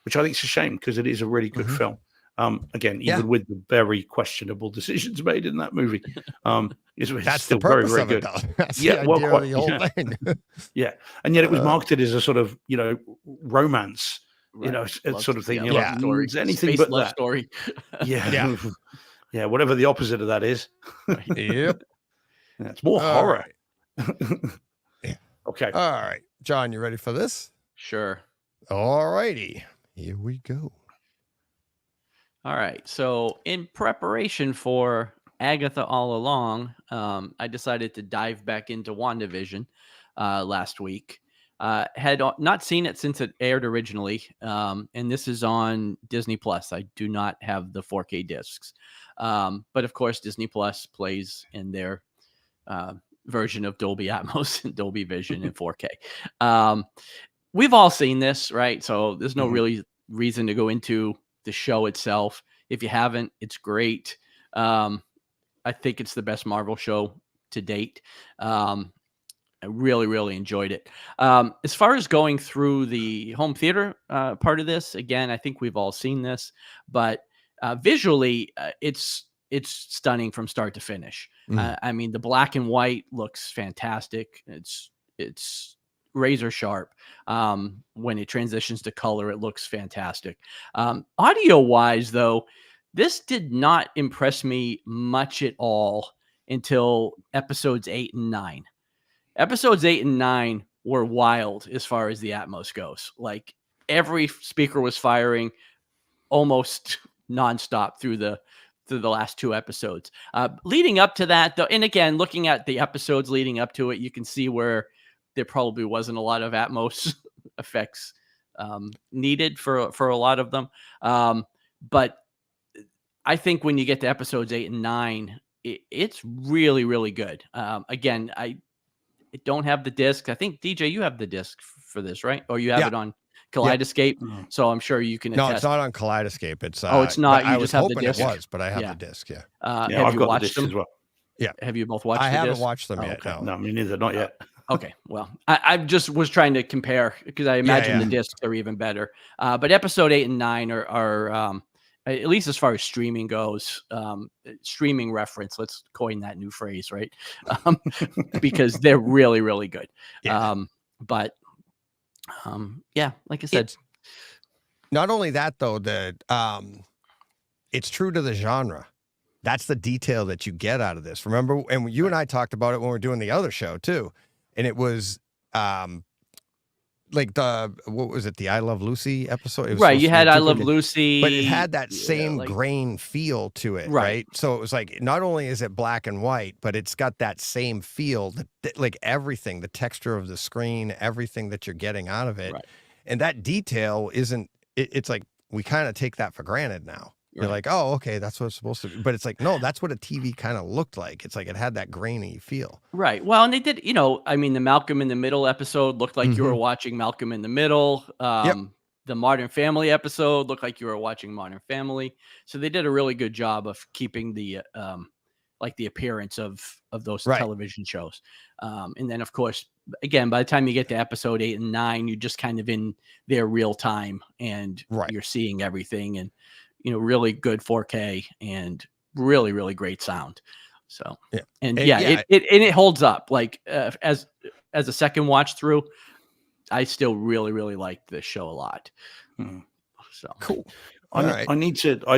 which I think is a shame, because it is a really good film. Again, even with the very questionable decisions made in that movie, that's still the purpose very, very of good. It, that's the idea of the whole thing. Yeah, and yet it was marketed as a sort of romance, sort of thing. Love Anything Space but love that story. Yeah. Yeah, whatever the opposite of that is. Yep. Yeah, it's more All horror. right. Yeah. Okay. All right. John, you ready for this? Sure. All righty. Here we go. All right. So, in preparation for Agatha All Along, I decided to dive back into WandaVision last week. Had not seen it since it aired originally, and this is on Disney Plus. I do not have the 4K discs, but of course, Disney Plus plays in their version of Dolby Atmos and Dolby Vision in 4K. We've all seen this, right? So there's no really reason to go into the show itself. If you haven't, it's great. I think it's the best Marvel show to date. I really, really enjoyed it. As far as going through the home theater part of this, again, I think we've all seen this, but visually, it's stunning from start to finish. I mean, the black and white looks fantastic. It's razor sharp. When it transitions to color, it looks fantastic. Audio wise, though, this did not impress me much at all until episodes 8 and 9. Episodes 8 and 9 were wild as far as the Atmos goes. Like every speaker was firing almost nonstop through the last 2 episodes. Leading up to that, though, and again, looking at the episodes leading up to it, you can see where there probably wasn't a lot of Atmos effects needed for a lot of them. But I think when you get to episodes 8 and 9, it's really, really good. Again, I don't have the disc. I think DJ, you have the disc for this, right? Or you have it on Kaleidoscape. So I'm sure you can attest. No, it's not on Kaleidoscape. It's it's not. You I just was have hoping the disc. it was, but I have the disc. Yeah. Have I've you got the watched disc them as well. Yeah. Have you both watched? I the haven't disc? watched them yet. Okay. No, me neither. Not yet. Okay, well, I just was trying to compare because I imagine the discs are even better. But episode 8 and 9 are at least as far as streaming goes, streaming reference. Let's coin that new phrase, right? Because they're really, really good. Yeah. Yeah, like I said, not only that though, it's true to the genre. That's the detail that you get out of this. Remember, and you and I talked about it when we were doing the other show too. And it was like what was it? The I Love Lucy episode. It was right. You had I Love Lucy, but it had that same grain feel to it, right? So it was like, not only is it black and white, but it's got that same feel, like everything, the texture of the screen, everything that you're getting out of it. Right. And that detail isn't, it's like, we kind of take that for granted now. You're like, oh, okay, that's what it's supposed to be. But it's like, no, that's what a TV kind of looked like. It's like it had that grainy feel. Right. Well, and they did, I mean, the Malcolm in the Middle episode looked like you were watching Malcolm in the Middle. The Modern Family episode looked like you were watching Modern Family. So they did a really good job of keeping the like the appearance of those television shows. And then, of course, again, by the time you get to episode 8 and 9, you're just kind of in their real time and you're seeing everything and, really good 4K and really, really great sound. So, it holds up. Like as a second watch through, I still really, really like this show a lot. So cool. I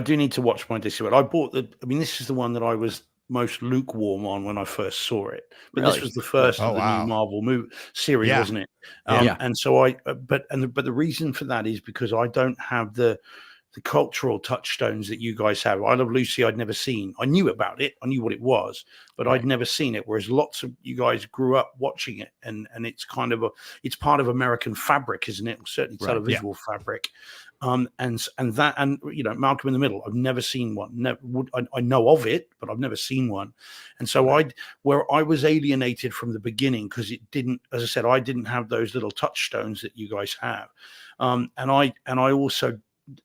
do need to watch my Disney. I bought this is the one that I was most lukewarm on when I first saw it. But this was the first of the new Marvel movie series, wasn't it? And so but the reason for that is because I don't have the cultural touchstones that you guys have. I Love Lucy, I'd never seen. I knew about it. I knew what it was, but I'd never seen it. Whereas lots of you guys grew up watching it, and it's kind of it's part of American fabric, isn't it? Certainly televisual fabric. And Malcolm in the Middle, I've never seen one. I know of it, but I've never seen one. And so where I was alienated from the beginning because it didn't, as I said, I didn't have those little touchstones that you guys have. And I also,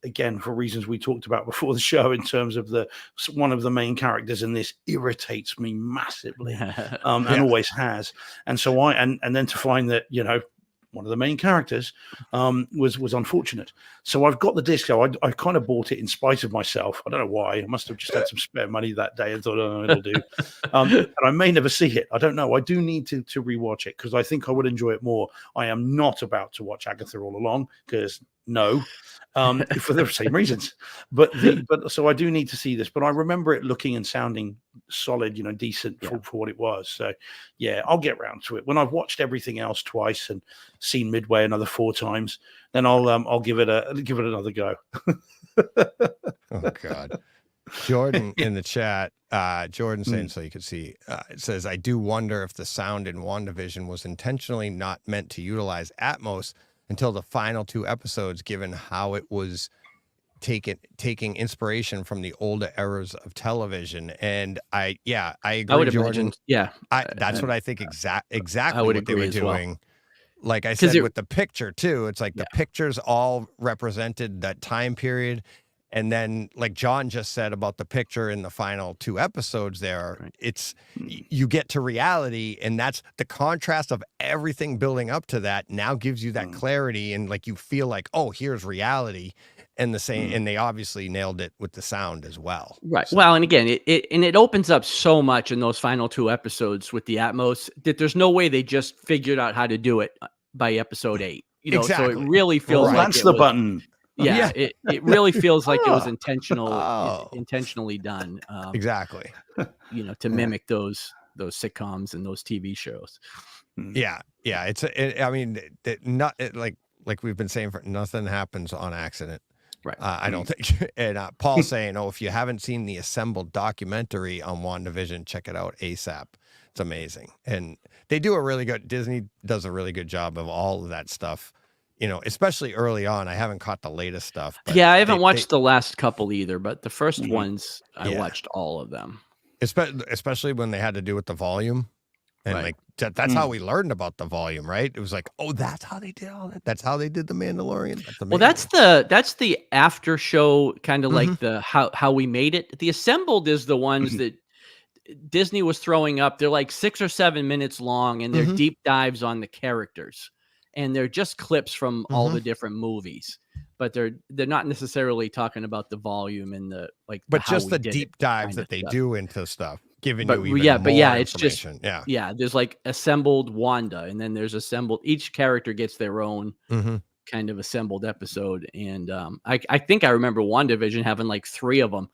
again, for reasons we talked about before the show, in terms of one of the main characters in this irritates me massively, and always has. And so and then to find that, one of the main characters was unfortunate. So I've got the disc. I kind of bought it in spite of myself. I don't know why. I must have just had some spare money that day and thought, oh, it'll do. And I may never see it. I don't know. I do need to rewatch it because I think I would enjoy it more. I am not about to watch Agatha All Along because No, for the same reasons. But so I do need to see this. But I remember it looking and sounding solid, decent for what it was. So yeah, I'll get round to it when I've watched everything else twice and seen Midway another 4 times. Then I'll give it another go. Oh God. Jordan in the chat, Jordan saying, so you could see, it says, I do wonder if the sound in WandaVision was intentionally not meant to utilize Atmos until the final 2 episodes, given how it was taking inspiration from the older eras of television. And I agree, I would Jordan. imagine, That's what I think exactly I would what they agree were as well. doing. Like I said, with the picture too, it's like the pictures all represented that time period. And then, like John just said about the picture in the final 2 episodes there, it's you get to reality, and that's the contrast of everything building up to that now gives you that clarity, and like you feel like, oh, here's reality. And the same, and they obviously nailed it with the sound as well. Right. So. Well, and again, it opens up so much in those final 2 episodes with the Atmos that there's no way they just figured out how to do it by episode 8. Exactly. So it really feels like that's the button. Yeah, it really feels like it was intentionally done. Exactly. To mimic those sitcoms and those TV shows. Yeah. Like we've been saying, nothing happens on accident. Right. I don't think. And Paul saying, if you haven't seen the assembled documentary on WandaVision, check it out ASAP. It's amazing. And Disney does a really good job of all of that stuff. Especially early on. I haven't caught the latest stuff. But I haven't watched the last couple either, but the first ones, I watched all of them. Especially when they had to do with the volume. And that's how we learned about the volume, right? It was like, oh, that's how they did all that. That's how they did the Mandalorian. That's the after show, kind of like the how we made it. The assembled is the ones that Disney was throwing up. They're like 6 or 7 minutes long, and they're deep dives on the characters. And they're just clips from all the different movies, but they're not necessarily talking about the volume and but just the deep dives that they do into stuff, giving you even more it's just there's like assembled Wanda, and then there's assembled. Each character gets their own kind of assembled episode, and I think I remember WandaVision having like 3 of them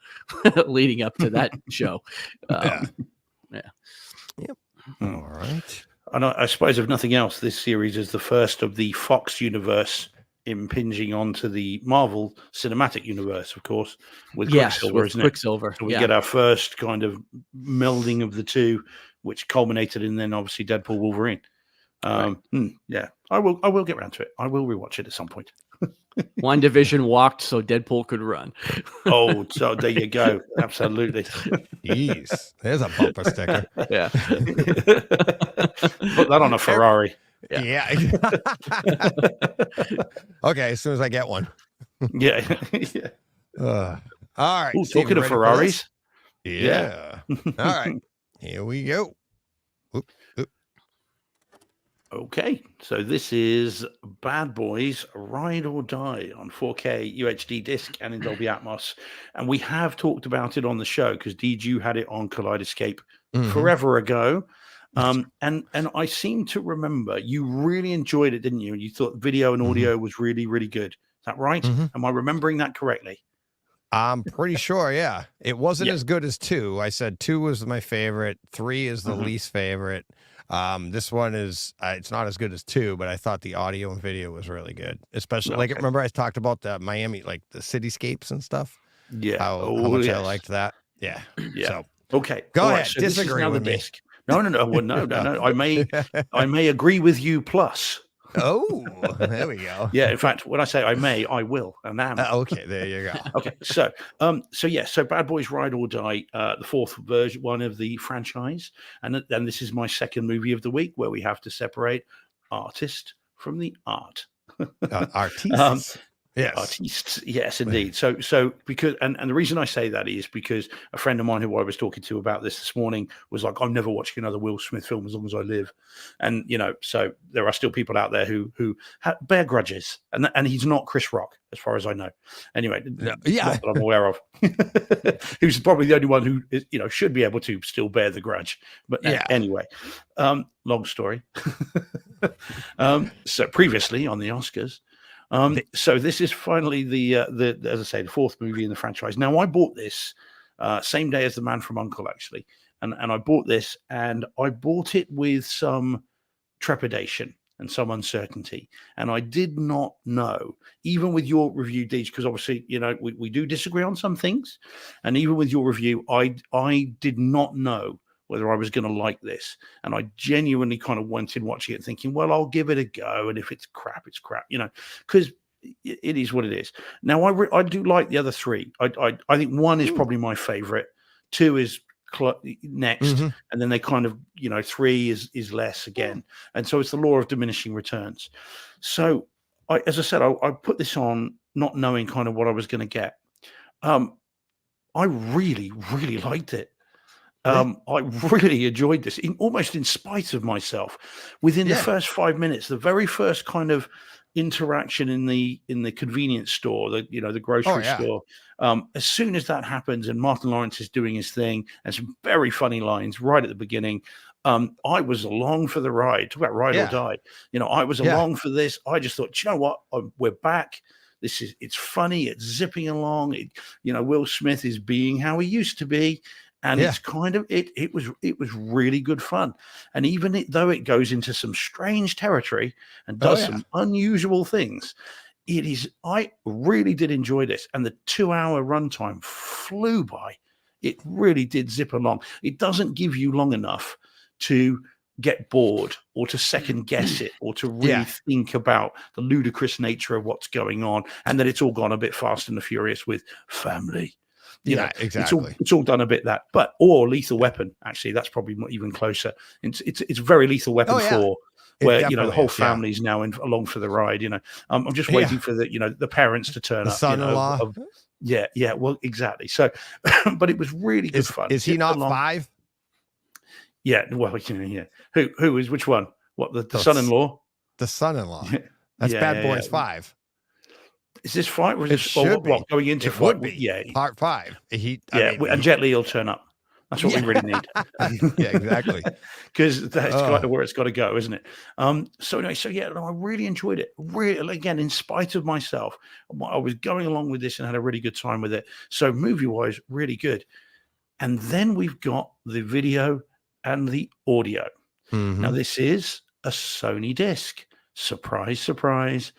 leading up to that show. Yep. All right. And I suppose, if nothing else, this series is the first of the Fox universe impinging onto the Marvel Cinematic Universe, of course, with Quicksilver, isn't it? Quicksilver. So we get our first kind of melding of the two, which culminated in then obviously Deadpool, Wolverine. Yeah, I will get around to it. I will rewatch it at some point. WandaVision walked so Deadpool could run. Oh, so there you go. Absolutely. Jeez, there's a bumper sticker. Yeah. Put that on a Ferrari. Yeah. Okay, as soon as I get one. Yeah. All right. Ooh, talking of Ferraris. Yeah. All right. Here we go. Oop. Okay, so this is Bad Boys Ride or Die on 4K UHD disc and in Dolby Atmos. And we have talked about it on the show because you had it on Kaleidoscape forever ago. And I seem to remember you really enjoyed it, didn't you? And you thought video and audio was really, really good. Is that right? Am I remembering that correctly? I'm pretty sure, yeah. It wasn't as good as 2. I said 2 was my favorite. 3 is the least favorite. This one is it's not as good as 2, but I thought the audio and video was really good. Especially remember I talked about the Miami, like the cityscapes and stuff. Yeah. How much I liked that. Yeah. Yeah. So okay. Go ahead. So disagree with me. Disc. No. Well, no. I may agree with you plus. Oh, there we go. Yeah, in fact, when I say I may, I will, and am. Okay, there you go. Okay, so Bad Boys Ride or Die, the 4th one of the franchise, and then this is my second movie of the week where we have to separate artist from the art. Artistes. Yes. Artistes, yes, indeed. So because and the reason I say that is because a friend of mine who I was talking to about this morning was like, I'm never watching another Will Smith film as long as I live, and so there are still people out there who bear grudges, and he's not Chris Rock as far as I know. Anyway, not that I'm aware of, who's probably the only one who is, should be able to still bear the grudge. But anyway, long story. So previously on the Oscars. So this is finally the as I say, the fourth movie in the franchise. Now I bought this same day as The Man from U.N.C.L.E, actually, and I bought this, and I bought it with some trepidation and some uncertainty, and I did not know, even with your review, Deej, because obviously we do disagree on some things, and even with your review, I did not know whether I was going to like this, and I genuinely kind of went in watching it thinking, well, I'll give it a go, and if it's crap, it's crap, because it is what it is. Now I do like the other three. I think one is probably my favorite, two is next, Mm-hmm. and then they kind of three is less again, and so it's the law of diminishing returns. So as I said, I put this on not knowing kind of what I was going to get. I really liked it. I really enjoyed this, almost in spite of myself. Within the first 5 minutes, the very first kind of interaction in the convenience store, the grocery store. As soon as that happens, and Martin Lawrence is doing his thing, and some very funny lines right at the beginning. I was along for the ride. Talk about ride or die. I was along for this. I just thought, you know what? We're back. It's funny. It's zipping along. Will Smith is being how he used to be. And it's kind of it was really good fun. And even though it goes into some strange territory and does some unusual things, I really did enjoy this. And the 2-hour runtime flew by. It really did zip along. It doesn't give you long enough to get bored or to second guess it or to really think about the ludicrous nature of what's going on, and that it's all gone a bit fast and the furious with family. Exactly. It's all done a bit that, or Lethal Weapon. Actually, that's probably not even closer. It's very Lethal Weapon 4, where the whole family's now along for the ride. I'm just waiting for the parents to turn the up. Son-in-law. Well, exactly. So, but it was really good fun. Is he not 5? Yeah. Well, Who is which one? What the son-in-law? The son-in-law. That's Bad Boys 5. Is this 5? Or is it this should be. Going into 5? Yeah, part 5. And Jet Li will turn up. That's what we really need. Yeah, exactly. Because that's kind of where it's got to go, isn't it? So anyway, I really enjoyed it. Really, again, in spite of myself, I was going along with this and had a really good time with it. So movie-wise, really good. And then we've got the video and the audio. Mm-hmm. Now, this is a Sony disc. Surprise, surprise.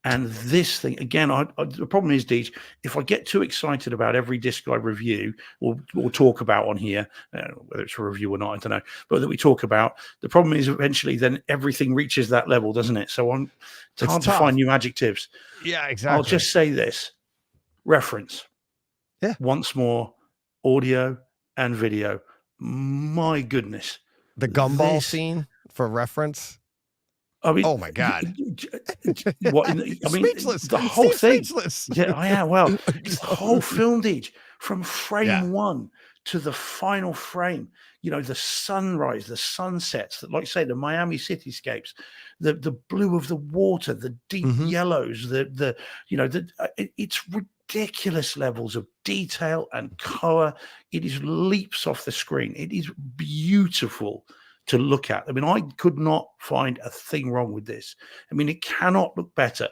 And this thing, again, the problem is, Deej, if I get too excited about every disc I review or talk about on here, whether it's a review or not, I don't know, but that we talk about, the problem is eventually then everything reaches that level, doesn't it? So it's hard to find new adjectives. Yeah, exactly. I'll just say this. Reference. Yeah. Once more, audio and video. My goodness. The gumball scene for reference. I mean, oh my God! Speechless. The whole thing. Speechless. Yeah. Well, the whole film, Deej, from frame 1 to the final frame. The sunrise, the sunsets, like I say, the Miami cityscapes, the blue of the water, the deep yellows, it's ridiculous levels of detail and color. It is leaps off the screen. It is beautiful to look at. I mean, I could not find a thing wrong with this. I mean, it cannot look better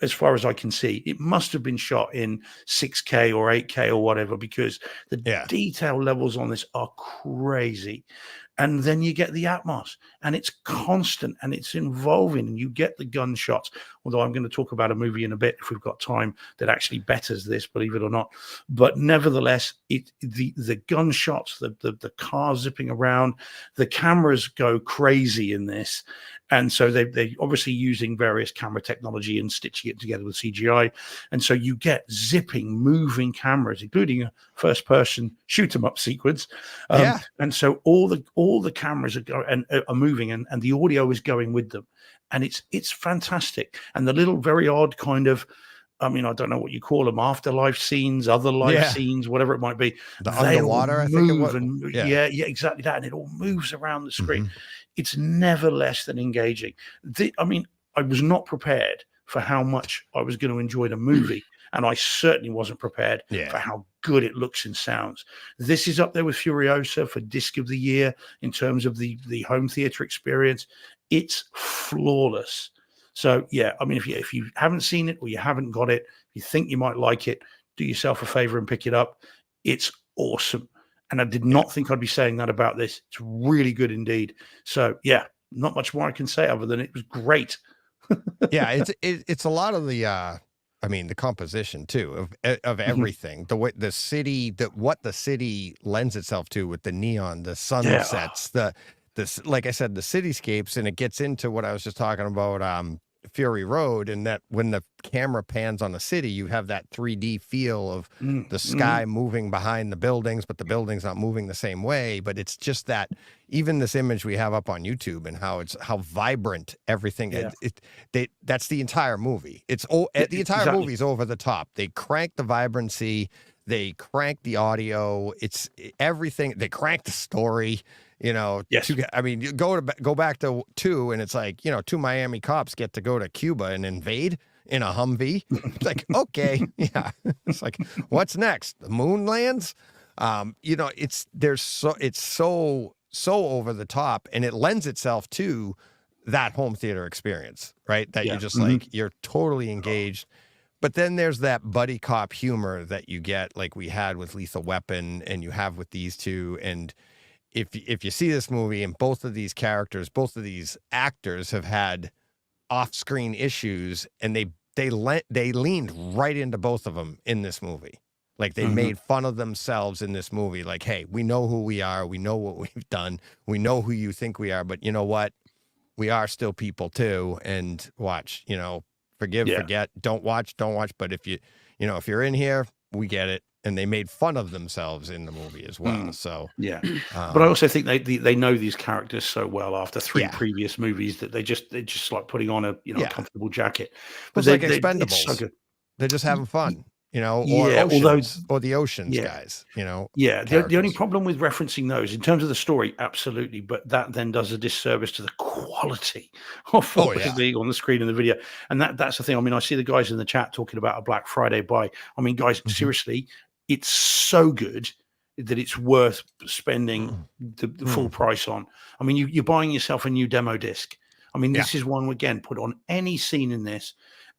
as far as I can see. It must have been shot in 6K or 8K or whatever, because the detail levels on this are crazy. And then you get the Atmos, and it's constant and it's involving, and you get the gunshots. Although I'm going to talk about a movie in a bit, if we've got time, that actually betters this, believe it or not. But nevertheless, the gunshots, the cars zipping around, the cameras go crazy in this. And so they're obviously using various camera technology and stitching it together with CGI. And so you get zipping, moving cameras, including a first-person shoot-'em-up sequence. And so all the cameras are moving, and the audio is going with them. And it's fantastic. And the little very odd kind of, I mean, I don't know what you call them, afterlife scenes, other life scenes, whatever it might be. The underwater, I think it was. Yeah, exactly that. And it all moves around the screen. It's never less than engaging. I was not prepared for how much I was going to enjoy the movie. And I certainly wasn't prepared for how good it looks and sounds. This is up there with Furiosa for Disc of the Year in terms of the home theater experience. It's flawless. So yeah, I mean, if you haven't seen it or you haven't got it, you think you might like it, do yourself a favor and pick it up. It's awesome. And I did not think I'd be saying that about this. It's really good indeed. So yeah, not much more I can say other than it was great. Yeah, it's a lot of the I mean the composition too of everything. The way the city, what the city lends itself to with the neon, the sunsets, this, like I said, the cityscapes, and it gets into what I was just talking about, Fury Road, and that when the camera pans on the city, you have that 3D feel of the sky moving behind the buildings, but the buildings not moving the same way. But it's just that, even this image we have up on YouTube and how vibrant everything is. That's the entire movie. The entire movie's over the top. They crank the vibrancy, they crank the audio, it's everything. They crank the story. Yes. I mean, you go back to 2, and it's like, 2 Miami cops get to go to Cuba and invade in a Humvee. It's like, okay, yeah. It's like, what's next? The moon lands? It's so over the top, and it lends itself to that home theater experience, right? That you're just like, you're totally engaged. But then there's that buddy cop humor that you get, like we had with Lethal Weapon, and you have with these two, and if you see this movie, and both of these characters, both of these actors have had off-screen issues, and they leaned right into both of them in this movie. Like, they made fun of themselves in this movie. Like, hey, we know who we are. We know what we've done. We know who you think we are. But you know what? We are still people too. And watch, forgive, forget, don't watch. But if if you're in here, we get it. And they made fun of themselves in the movie as well. So yeah, but I also think they know these characters so well after 3 previous movies that they just like putting on a comfortable jacket. But it's like Expendables. It's so good. They're just having fun, or the Oceans guys, The only problem with referencing those in terms of the story, absolutely, but that then does a disservice to the quality of what is being on the screen in the video. And that's the thing. I mean, I see the guys in the chat talking about a Black Friday buy. I mean, guys, seriously, it's so good that it's worth spending the full price on. I mean, you're buying yourself a new demo disc. I mean, this is one, again, put on any scene in this,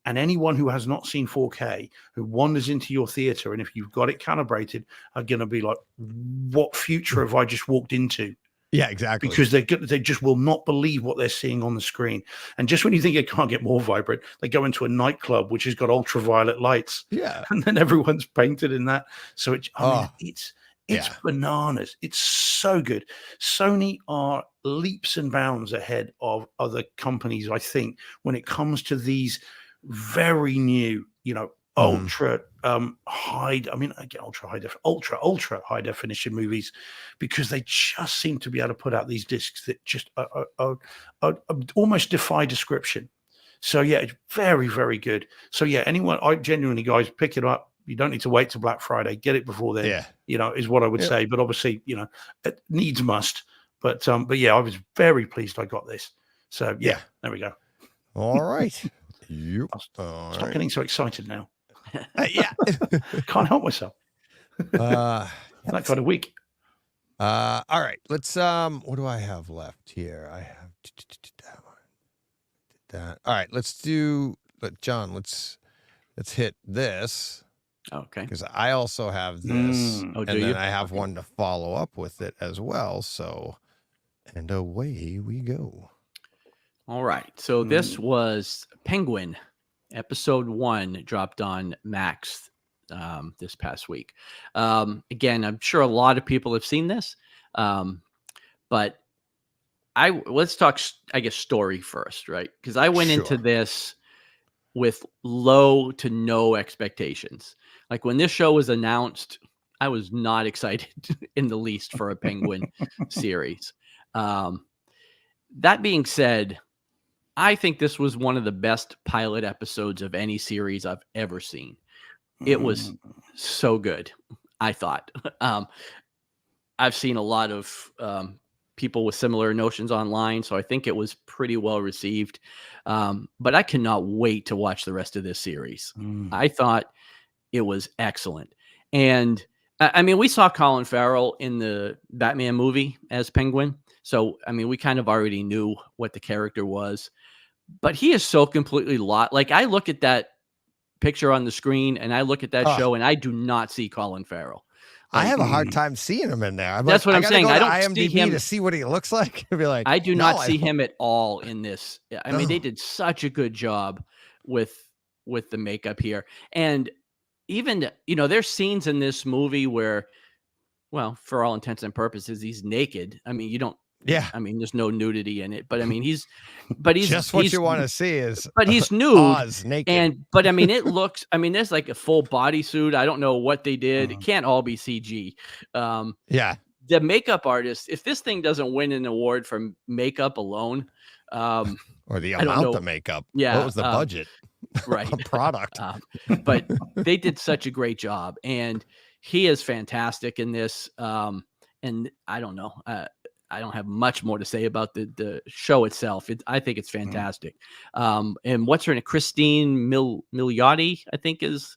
and anyone who has not seen 4K, who wanders into your theater, and if you've got it calibrated, are going to be like, what future have I just walked into? Yeah, exactly. Because they just will not believe what they're seeing on the screen. And just when you think it can't get more vibrant, they go into a nightclub which has got ultraviolet lights. Yeah, and then everyone's painted in that. So it's bananas. It's so good. Sony are leaps and bounds ahead of other companies, I think, when it comes to these very new, ultra high. I mean, again, ultra high definition movies, because they just seem to be able to put out these discs that just are almost defy description. So yeah, it's very, very good. So yeah, I genuinely, guys, pick it up. You don't need to wait till Black Friday. Get it before then. Yeah. Is what I would say. But obviously, it needs must. But yeah, I was very pleased I got this. So yeah, there we go. All right. Yep. Stop getting so excited now. Yeah. Can't help myself. That kind of week. All right. Let's what do I have left here? I have that. All right, John, let's hit this. Okay. Because I also have this. Oh, do and then you? I have one to follow up with it as well. So, and away we go. All right. So this was Penguin, episode 1, dropped on Max this past week. Again, I'm sure a lot of people have seen this, but let's talk, I guess, story first, right? Because I went into this with low to no expectations. Like, when this show was announced, I was not excited in the least for a Penguin series. That being said, I think this was one of the best pilot episodes of any series I've ever seen. It was so good, I thought. I've seen a lot of people with similar notions online, so I think it was pretty well received. But I cannot wait to watch the rest of this series. I thought it was excellent. And I mean, we saw Colin Farrell in the Batman movie as Penguin. So, I mean, we kind of already knew what the character was. but he is so completely lost. Like, I look at that picture on the screen and I look at that Ugh. show and I do not see Colin Farrell. I Like, have a hard time seeing him in there. I'm That's like, what I'm gotta saying. go I to don't see IMDb him. to see what he looks like. And be like, I do no, not I see don't. him at all in this. I mean, they No. did such a good job with the makeup here. And even, there's scenes in this movie where, well, for all intents and purposes, he's naked. I mean, Yeah. I mean, there's no nudity in it, but I mean, he's Just what you want to see is but he's nude. Oz naked. But I mean, there's like a full bodysuit. I don't know what they did. It can't all be CG. Yeah. The makeup artist, if this thing doesn't win an award for makeup alone, Or the I don't amount know. of makeup. Yeah, What was the budget? right. A product. But they did such a great job, and he is fantastic in this. And I don't know. I don't have much more to say about the show itself. I think it's fantastic. And what's her name? Christine Milioti, I think is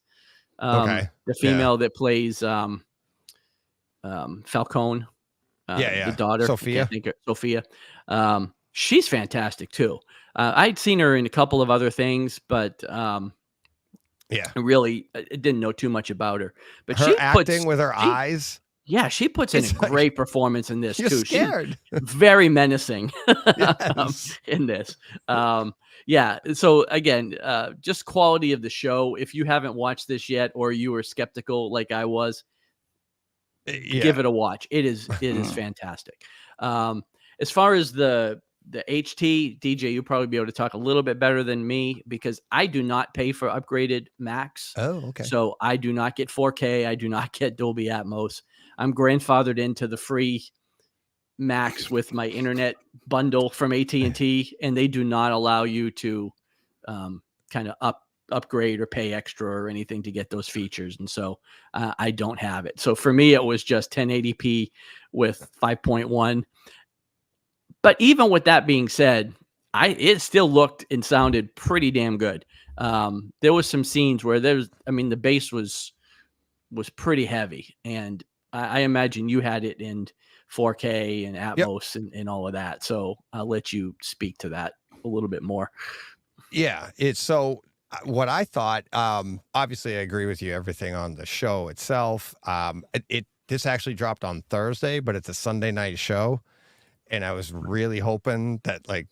Okay. the female that plays Falcone. Yeah. The daughter, Sophia. Sophia. She's fantastic too. I'd seen her in a couple of other things, but Yeah. I didn't know too much about her. But Her she acting with her eyes. yeah, she puts in It's a like, great performance in this You're too. scared. She's very menacing Yes. in this. Yeah. So again, just quality of the show. If you haven't watched this yet, or you were skeptical like I was, Yeah. give it a watch. It is fantastic. As far as the HT, DJ, you'll probably be able to talk a little bit better than me because I do not pay for upgraded Max. Oh, okay. So I do not get 4K. I do not get Dolby Atmos. I'm grandfathered into the free Max with my internet bundle from AT&T, and they do not allow you to kind of upgrade or pay extra or anything to get those features. And so I don't have it. So for me, it was just 1080p with 5.1. But even with that being said, it still looked and sounded pretty damn good. There was some scenes where the bass was pretty heavy, and I imagine you had it in 4K and Atmos and all of that. So I'll let you speak to that a little bit more. Yeah, it's so what I thought, obviously I agree with you, everything on the show itself. This actually dropped on Thursday, but it's a Sunday night show. And I was really hoping that like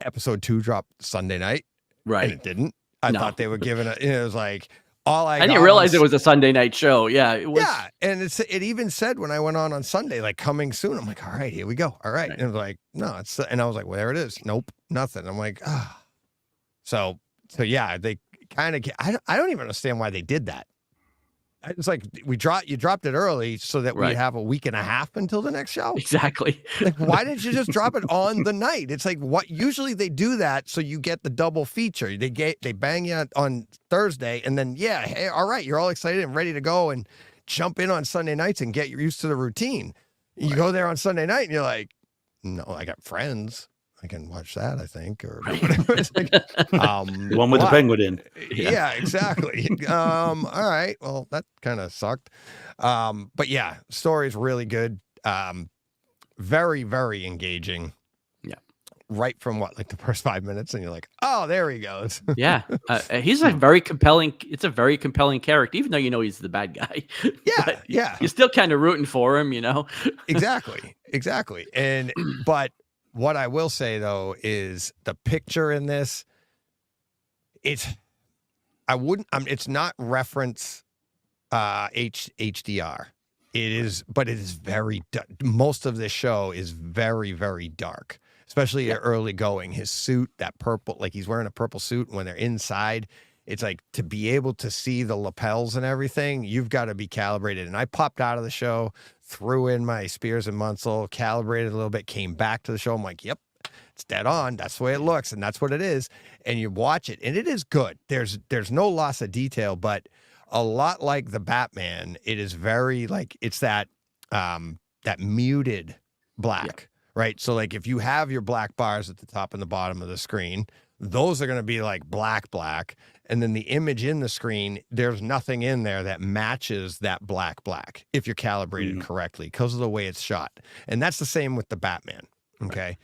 episode 2 dropped Sunday night. Right. And it didn't. I thought they were giving it. It was like I didn't realize it was a Sunday night show. Yeah. It was. Yeah. And it even said when I went on Sunday, like coming soon. I'm like, all right, here we go. All right. And it was like, no, and I was like, well, there it is. Nope. Nothing. I'm like, ah. So yeah, they kind of, I don't even understand why they did that. It's like you dropped it early so that we have a week and a half until the next show. Exactly. Like, why didn't you just drop it on the night? It's like what usually they do that so you get the double feature. They bang you on Thursday and then hey, all right, you're all excited and ready to go and jump in on Sunday nights and get used to the routine. You go there on Sunday night and you're like, no, I got Friends. I can watch that, I think, or whatever. It's like, the one with the penguin in. Yeah, exactly. All right. Well, that kind of sucked. But yeah, story's really good. Very, very engaging. Yeah. Right from like the first 5 minutes, and you're like, oh, there he goes. Yeah. He's a very compelling. It's a very compelling character, even though he's the bad guy. Yeah. Yeah. You're still kind of rooting for him, Exactly. And but what I will say though is the picture in this, it's not reference HDR. It is, but it is very most of this show is very, very dark, especially early going. His suit, that purple, like he's wearing a purple suit when they're inside. It's like to be able to see the lapels and everything, you've got to be calibrated. And I popped out of the show, threw in my Spears and Munsell, calibrated a little bit, came back to the show. I'm like, yep, it's dead on. That's the way it looks. And that's what it is. And you watch it and it is good. There's no loss of detail, but a lot like the Batman, it is very like, it's that muted black, right? So like if you have your black bars at the top and the bottom of the screen, those are going to be like black. And then the image in the screen, there's nothing in there that matches that black if you're calibrated correctly because of the way it's shot. And that's the same with the Batman. Okay.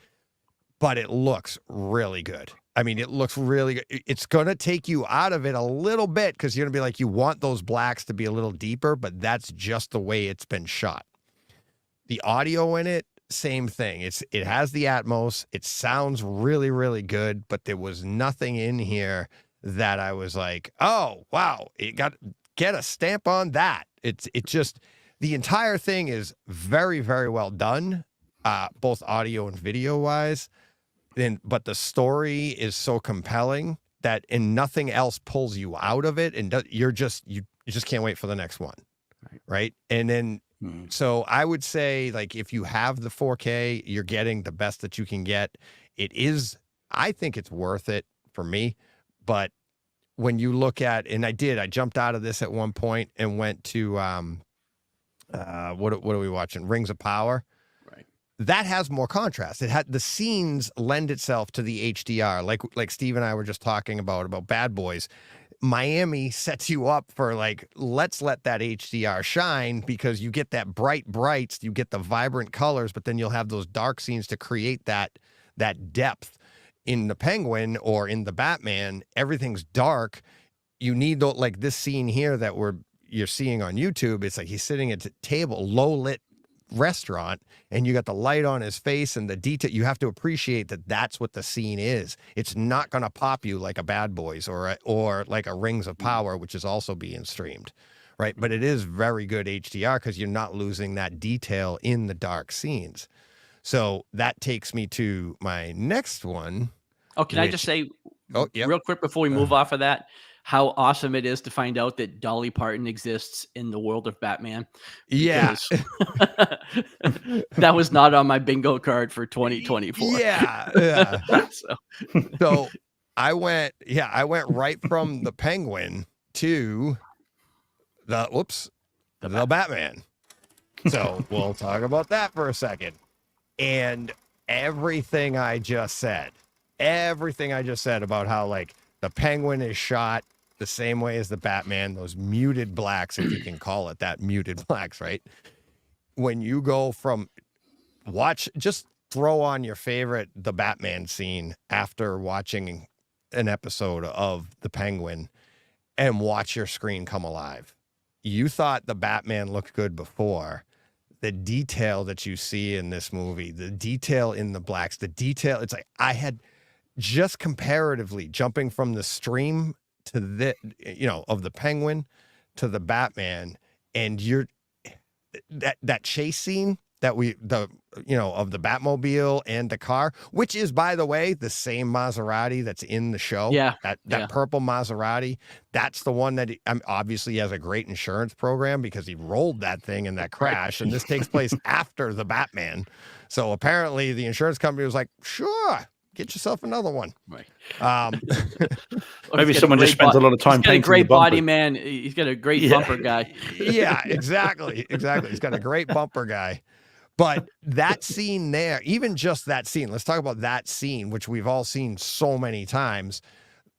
But it looks really good. I mean, it looks really good. It's going to take you out of it a little bit because you're going to be like, you want those blacks to be a little deeper, but that's just the way it's been shot. The audio in it, same thing. It has the Atmos. It sounds really, really good, but there was nothing in here that I was like, oh, wow, get a stamp on that. It just, the entire thing is very, very well done, both audio and video wise. But the story is so compelling that, and nothing else pulls you out of it, and you just can't wait for the next one, right? And then, so I would say, like, if you have the 4K, you're getting the best that you can get. I think it's worth it for me, but when you look at, and I jumped out of this at one point and went to what are we watching? Rings of Power. That has more contrast. The scenes lend itself to the HDR, like Steve and I were just talking about Bad Boys. Miami sets you up for, like, let's let that HDR shine, because you get that brights, you get the vibrant colors, but then you'll have those dark scenes to create that depth. In the Penguin or in the Batman, everything's dark. You need, like this scene here that you're seeing on YouTube. It's like he's sitting at a table, low lit restaurant, and you got the light on his face and the detail. You have to appreciate that that's what the scene is. It's not going to pop you like a Bad Boys or like a Rings of Power, which is also being streamed, right? But it is very good HDR because you're not losing that detail in the dark scenes. So that takes me to my next one. Oh, can I just say real quick before we move off of that, how awesome it is to find out that Dolly Parton exists in the world of Batman. Yeah. That was not on my bingo card for 2024. Yeah. So I went right from the Penguin to the Batman. So we'll talk about that for a second. And everything I just said about how, like, the Penguin is shot the same way as the Batman, those muted blacks, if you can call it that, muted blacks, right? When you go from just throw on your favorite, the Batman scene after watching an episode of the Penguin and watch your screen come alive. You thought the Batman looked good before. The detail that you see in this movie, the detail in the blacks, it's like I had just comparatively jumping from the stream to of the Penguin to the Batman, and that chase scene of the Batmobile and the car, which is, by the way, the same Maserati that's in the show. Yeah. That purple Maserati, that's the one that obviously has a great insurance program because he rolled that thing in that crash. And this takes place after the Batman. So apparently the insurance company was like, sure, get yourself another one. Right. Maybe someone just spent a lot of time painting a great the bumper. body, man. He's got a great bumper guy. Yeah, exactly. He's got a great bumper guy. But that scene there, even just that scene, let's talk about that scene, which we've all seen so many times.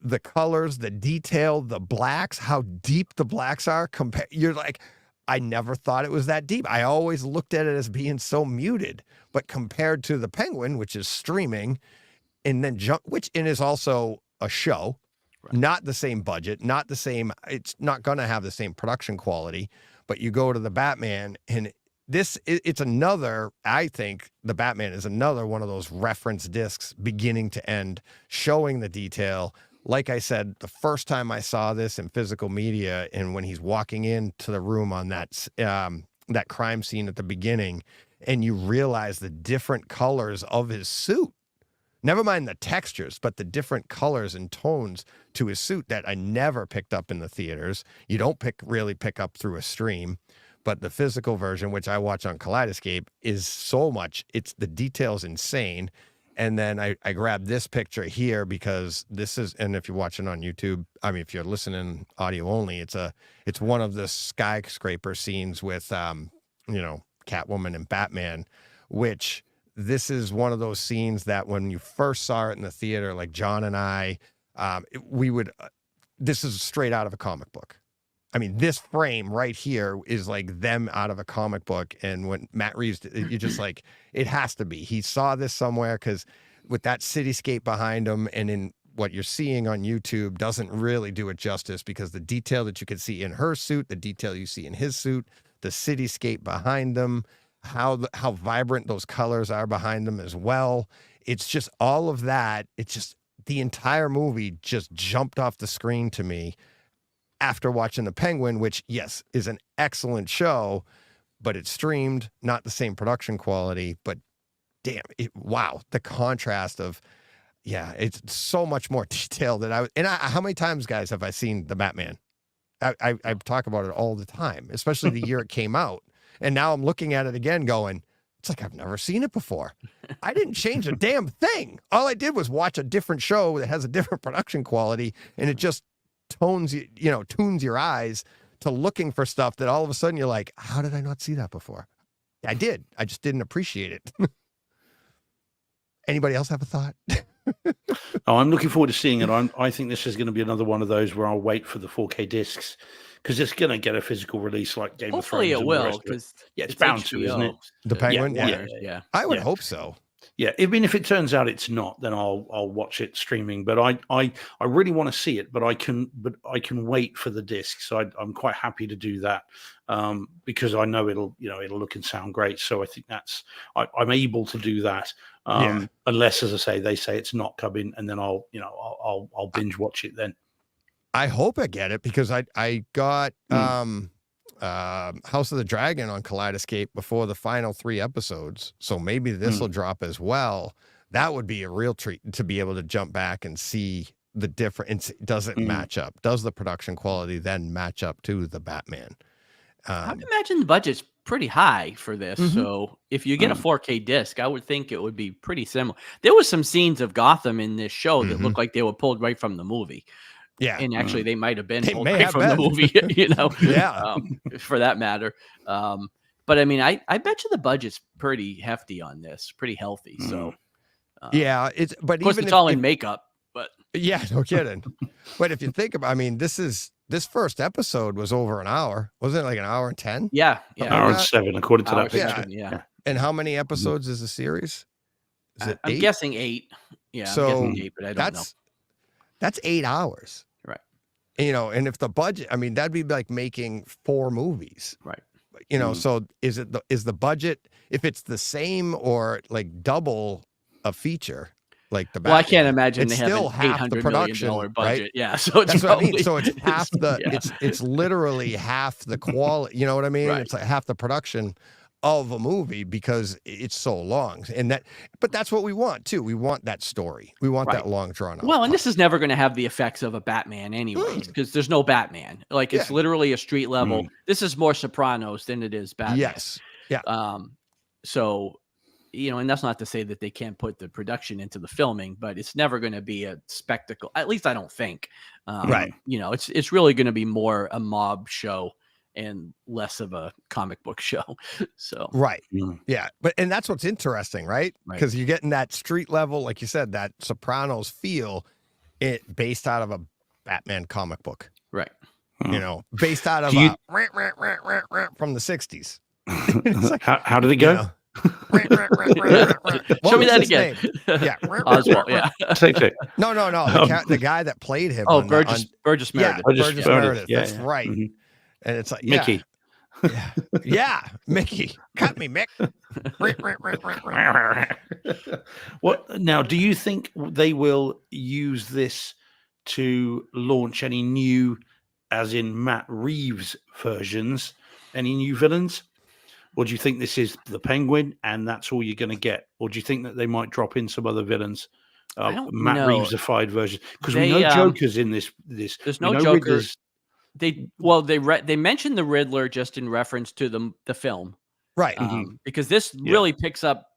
The colors, the detail, the blacks, how deep the blacks are. You're like, I never thought it was that deep. I always looked at it as being so muted. But compared to the Penguin, which is streaming, and then which is also a show, not the same budget, not the same. It's not going to have the same production quality. But you go to the Batman, and it's another, I think the Batman is another one of those reference discs beginning to end, showing the detail. Like I said, the first time I saw this in physical media, and when he's walking into the room on that crime scene at the beginning, and you realize the different colors of his suit, never mind the textures, but the different colors and tones to his suit that I never picked up in the theaters. You don't really pick up through a stream. But the physical version, which I watch on Kaleidoscape, is so much. The detail's insane. And then I grabbed this picture here because this is, and if you're watching on YouTube, if you're listening audio only, it's one of the skyscraper scenes with, Catwoman and Batman, which this is one of those scenes that when you first saw it in the theater, like John and I, this is straight out of a comic book. This frame right here is like them out of a comic book. And when Matt Reeves, you're just like, it has to be. He saw this somewhere because with that cityscape behind him and in what you're seeing on YouTube doesn't really do it justice, because the detail that you can see in her suit, the detail you see in his suit, the cityscape behind them, how vibrant those colors are behind them as well. It's just all of that. It's just the entire movie just jumped off the screen to me after watching The Penguin, which, yes, is an excellent show, but it's streamed, not the same production quality. But damn, wow, the contrast of, yeah, it's so much more detailed than how many times, guys, have I seen The Batman? I talk about it all the time, especially the year it came out. And now I'm looking at it again going, it's like I've never seen it before. I didn't change a damn thing. All I did was watch a different show that has a different production quality, and it just tunes your eyes to looking for stuff that all of a sudden you're like, how did I not see that before? I did. I just didn't appreciate it. Anybody else have a thought? Oh, I'm looking forward to seeing it. I think this is going to be another one of those where I'll wait for the 4K discs, because it's going to get a physical release like Game of Thrones. Hopefully it will, because it's bound to, isn't it? The Penguin, yeah. I would hope so. Yeah, I mean, if it turns out it's not, then I'll watch it streaming. But I really want to see it, but I can wait for the disc. So I'm quite happy to do that, because I know it'll look and sound great. So I think I'm able to do that. Unless, as I say, they say it's not coming, and then I'll binge watch it then. I hope I get it, because I got House of the Dragon on Kaleidoscape before the final 3 episodes, so maybe this will drop as well. That would be a real treat to be able to jump back and see the difference. Does it match up? Does the production quality then match up to the Batman? I would imagine the budget's pretty high for this. So if you get a 4K disc, I would think it would be pretty similar. There was some scenes of Gotham in this show that looked like they were pulled right from the movie. Yeah. And actually they might have been pulled may right have from been. the movie, for that matter. But I mean, I bet you the budget's pretty hefty on this, pretty healthy. So but of course even it's all in makeup, but yeah, no kidding. But if you think about, I mean, this first episode was over an hour. Wasn't it like an hour and 10? Yeah. An hour and 7, according to that picture. Yeah. And how many episodes is the series? Is it I'm 8? guessing 8. Yeah, So I'm guessing 8, but I don't know. That's 8 hours. Right. And if the budget, I mean, that'd be like making 4 movies. Right. So is the budget, if it's the same or like double a feature, like the Batman, well, I can't imagine they have still an half the $800 production million budget. right? Yeah, so it's that's probably, what I mean. So it's half the it's literally half the quality. You know what I mean? Right. It's like half the production of a movie, because it's so long. But that's what we want too. We want that story. We want that long drawn out. Well, and this is never going to have the effects of a Batman anyways, because there's no Batman. Like it's literally a street level. This is more Sopranos than it is Batman. Yes. Yeah. So, and that's not to say that they can't put the production into the filming, but it's never going to be a spectacle. At least I don't think. Right. It's really going to be more a mob show and less of a comic book show. So right. Yeah. And that's what's interesting, right? Because you're getting that street level, like you said, that Sopranos feel, it based out of a Batman comic book. Right. Based out of from the 60s. Like, how did it go? Show me that again. Yeah. Oswald, yeah. Same thing. No. The guy that played him. Burgess Meredith. Yeah, Burgess Meredith. Yeah, That's right. And it's like Mickey. Yeah, Mickey. Cut me, Mick. What now? Do you think they will use this to launch any new, as in Matt Reeves versions, any new villains? Or do you think this is the Penguin and that's all you're going to get? Or do you think that they might drop in some other villains? Matt Reeves-ified version? Because we know Joker's in this. There's no Joker. They mentioned the Riddler just in reference to the film, right? Because this really picks up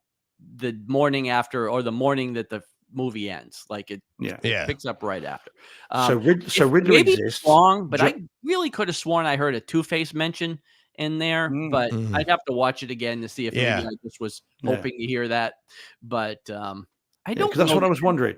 the morning after, or the morning that the movie ends. Like it picks up right after. So Riddler maybe exists. It's wrong, but I really could have sworn I heard a Two-Face mention in there, but I'd have to watch it again to see if maybe I just was hoping to hear that. But I don't. Because that's what I was wondering.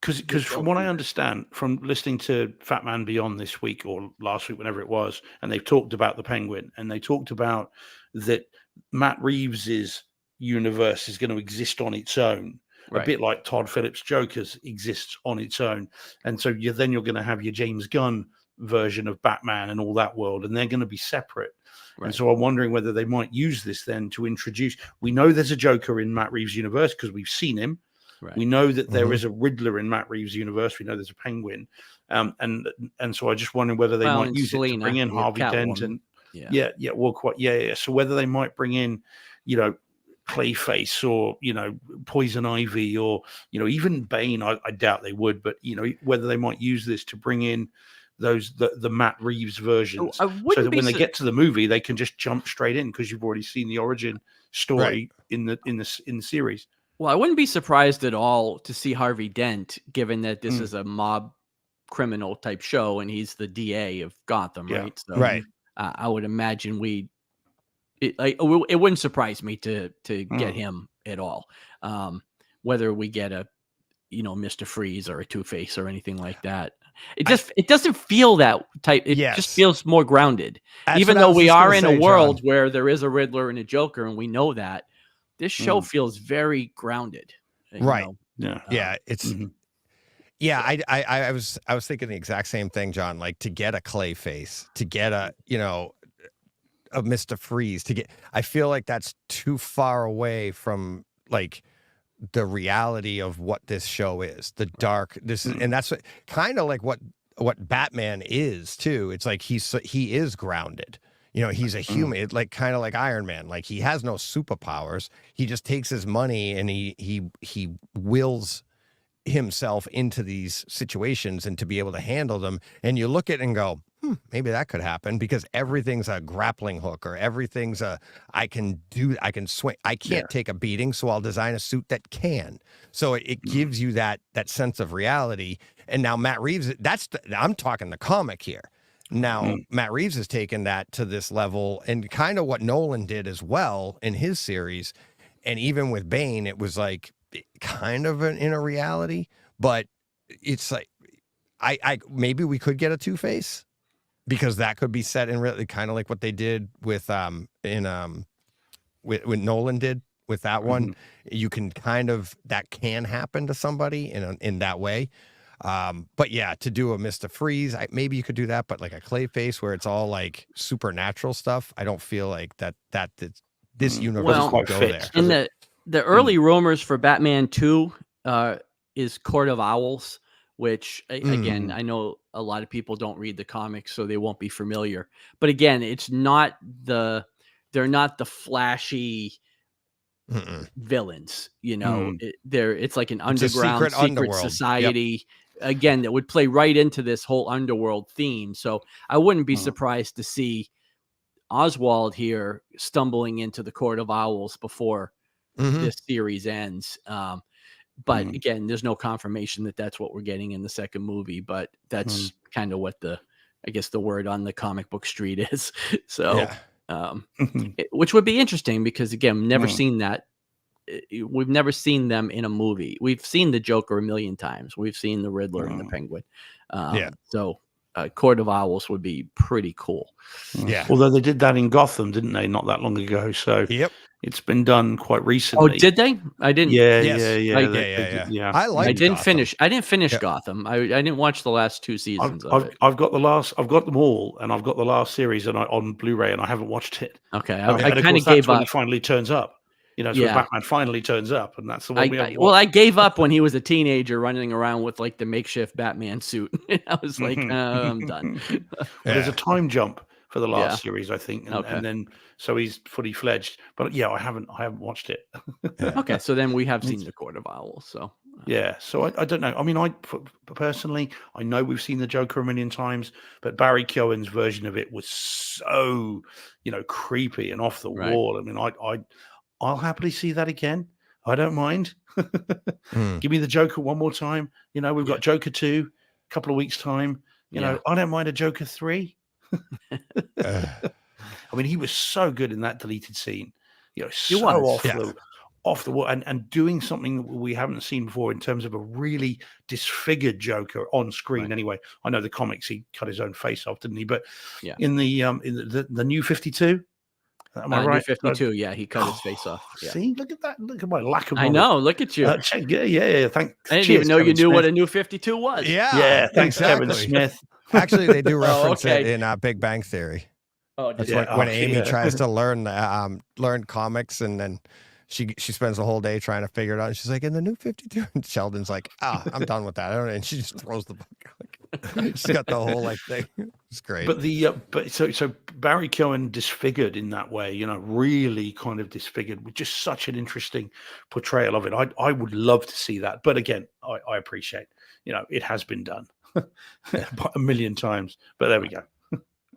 Because from what I understand from listening to Fat Man Beyond this week or last week, whenever it was, and they've talked about the Penguin, and they talked about that Matt Reeves's universe is going to exist on its own, a Right. bit like Todd Phillips' Joker's exists on its own. And so then you're going to have your James Gunn version of Batman and all that world, and they're going to be separate. Right. And so I'm wondering whether they might use this then to introduce. We know there's a Joker in Matt Reeves' universe because we've seen him. Right. We know that there is a Riddler in Matt Reeves' universe. We know there's a Penguin, and so I just wonder whether they might use it to bring in Harvey Dent and So whether they might bring in, Clayface or Poison Ivy or even Bane. I doubt they would, but whether they might use this to bring in the Matt Reeves versions, so that when they get to the movie they can just jump straight in because you've already seen the origin story in the series. Well, I wouldn't be surprised at all to see Harvey Dent, given that this is a mob criminal type show and he's the DA of Gotham, right? So, I would imagine it wouldn't surprise me to get him at all. Whether we get a Mr. Freeze or a Two-Face or anything like that. It doesn't feel that type. It just feels more grounded. Even though we are in a world where there is a Riddler and a Joker, and we know that, this show feels very grounded. Right. Yeah. It's I was thinking the exact same thing, John. Like, to get a Clayface, to get a Mr. Freeze, I feel like that's too far away from like the reality of what this show is. The dark. And that's kind of like what Batman is too. It's like he is grounded. He's a human, like kind of like Iron Man. Like, he has no superpowers. He just takes his money and he wills himself into these situations and to be able to handle them. And you look at it and go, maybe that could happen, because everything's a grappling hook, or everything's I can swing. I can't take a beating, so I'll design a suit that can. So it gives you that sense of reality. And now Matt Reeves, I'm talking the comic here. Now, Matt Reeves has taken that to this level, and kind of what Nolan did as well in his series. And even with Bane, it was like kind of in a reality, but it's like, I maybe we could get a Two-Face, because that could be set in really kind of like what they did with with Nolan did with that one. You can that can happen to somebody in that way. But yeah, to do a Mr. Freeze, maybe you could do that, but like a Clayface where it's all like supernatural stuff, I don't feel like this universe would go there. In the early rumors for Batman 2 is Court of Owls, which again, I know a lot of people don't read the comics, so they won't be familiar. But again, they're not the flashy villains, it's like an underground secret society. Again, that would play right into this whole underworld theme. So I wouldn't be surprised to see Oswald here stumbling into the Court of Owls before this series ends. But again, there's no confirmation that that's what we're getting in the second movie, but that's kind of what the word on the comic book street is. So, which would be interesting, because again, we've never seen that. We've never seen them in a movie. We've seen the Joker a million times. We've seen the Riddler and the Penguin. So Court of Owls would be pretty cool. Yeah. Although they did that in Gotham, didn't they? Not that long ago. So it's been done quite recently. Oh, did they? I didn't. Yeah. I didn't finish. I didn't finish Gotham. I didn't watch the last 2 seasons of it. I've got them all, and I've got the last series on Blu-ray, and I haven't watched it. Okay, I kind of gave up. When he finally turns up. So Batman finally turns up, and that's the one we have. Well, I gave up when he was a teenager running around with like the makeshift Batman suit. I was like, I'm done. There's a time jump for the last series, I think, and then so he's fully fledged. But I haven't watched it. Okay, so then we have seen the Court of Owls. So so I don't know. I mean, personally, I know we've seen the Joker a million times, but Barry Keoghan's version of it was so creepy and off the wall. I mean, I'll happily see that again. I don't mind. Give me the Joker one more time. We've got Joker 2, a couple of weeks' time. I don't mind a Joker 3. I mean, he was so good in that deleted scene. Off the wall, and doing something that we haven't seen before in terms of a really disfigured Joker on screen. Right. Anyway, I know the comics he cut his own face off, didn't he? But in the New 52. Am I New right? 52. Yeah, he cut his face off. Yeah. See, look at that. Look at my lack of I knowledge. know. Look at you. Yeah. Thanks. I didn't Cheers, even know you Kevin knew what Smith. a New 52 was. Yeah, thanks, Kevin exactly. Smith. Actually, they do reference it okay. in Big Bang Theory. Oh, That's did when Amy tries to learn comics, and then she spends the whole day trying to figure it out. And she's like, in the New 52, and Sheldon's like, I'm done with that. I don't know. And she just throws the book. Like, she's got the whole like thing. It's great. But so Barry Cohen disfigured in that way, you know, really kind of disfigured with just such an interesting portrayal of it. I would love to see that. But again, I appreciate, you know, it has been done a million times. But there we go.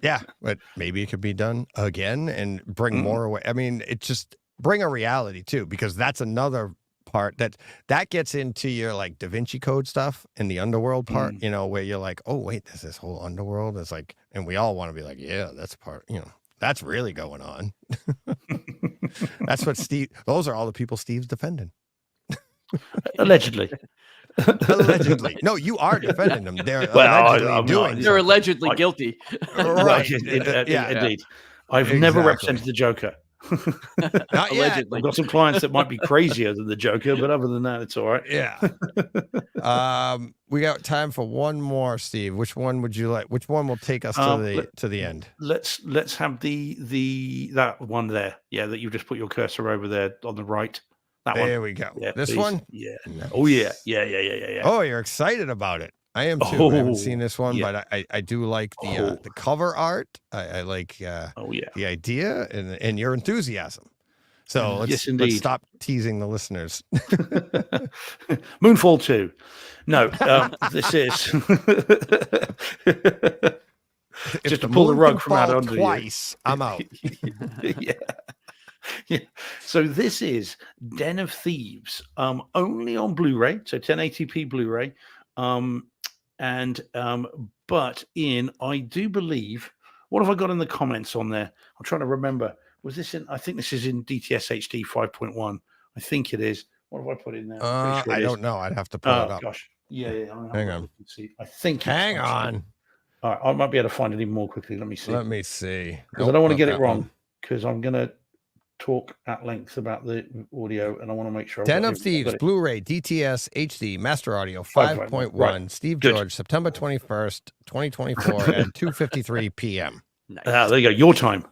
Yeah, but maybe it could be done again and bring more away. I mean, it just bring a reality too, because that's another part that gets into your like Da Vinci Code stuff and the underworld part, you know, where you're like, oh wait, there's this whole underworld. It's like, and we all want to be like, yeah, that's part, you know, that's really going on. That's what those are all the people Steve's defending. Allegedly. Allegedly. No, you are defending them. They're I'm doing They're allegedly guilty. right. Indeed. I've never represented the Joker. Not yet. Allegedly. I've got some clients that might be crazier than the Joker, but other than that, it's all right. Yeah. We got time for one more, Steve. Which one would you like? Which one will take us to the end? Let's have that one there. Yeah, that you've just put your cursor over there on the right. That one. There we go. Yeah, this please. one? Yeah. Nice. Oh yeah. Yeah. Oh, you're excited about it. I am too. I haven't seen this one, but I do like the cover art. I like the idea and your enthusiasm. So let's stop teasing the listeners. Moonfall 2. No, this is just to pull the rug from out under twice, you. I'm out. Yeah. So this is Den of Thieves, only on Blu-ray, so 1080p Blu-ray, but I do believe, what have I got in the comments on there? I'm trying to remember. Was this in? I think this is in DTS HD 5.1. I think it is. What have I put in there? I don't know. I'd have to pull it up. Gosh, yeah. Hang on. See. I think. Hang on. All right, I might be able to find it even more quickly. Let me see. Because I don't want to get it wrong. Because I'm going to talk at length about the audio, and I want to make sure. Den of Thieves, Blu-ray, DTS HD, Master Audio 5.1. Right. Steve George, September 21st, 2024, at 2:53 p.m. Nice. There you go. Your time.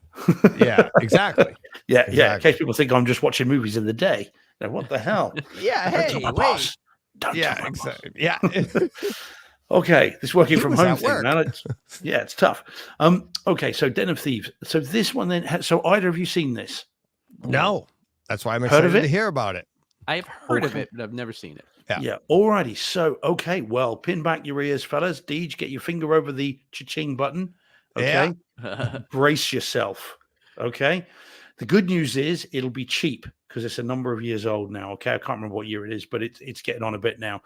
Yeah, exactly. Yeah. In case people think I'm just watching movies in the day. Now, what the hell? Yeah. Don't tell my boss. Don't tell my exactly. Yeah. Okay, this working from home thing, man. It's tough. Okay, so Den of Thieves. So this one then. So either of you seen this? No, that's why I'm excited to hear about it. I've heard of it, but I've never seen it. Yeah. Alrighty. So, okay. Well, pin back your ears, fellas. Deej, get your finger over the cha-ching button. Okay. Yeah. Brace yourself. Okay. The good news is it'll be cheap because it's a number of years old now. Okay. I can't remember what year it is, but it's getting on a bit now.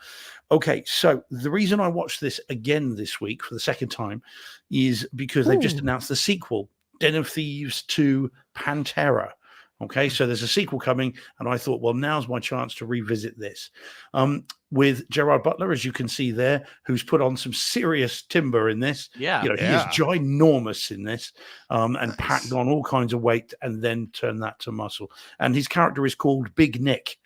Okay. So the reason I watched this again this week for the second time is because they've just announced the sequel, Den of Thieves 2 Pantera. Okay, so there's a sequel coming, and I thought, well, now's my chance to revisit this with Gerard Butler, as you can see there, who's put on some serious timber in this. Yeah, he is ginormous in this, and packed on all kinds of weight, and then turned that to muscle. And his character is called Big Nick,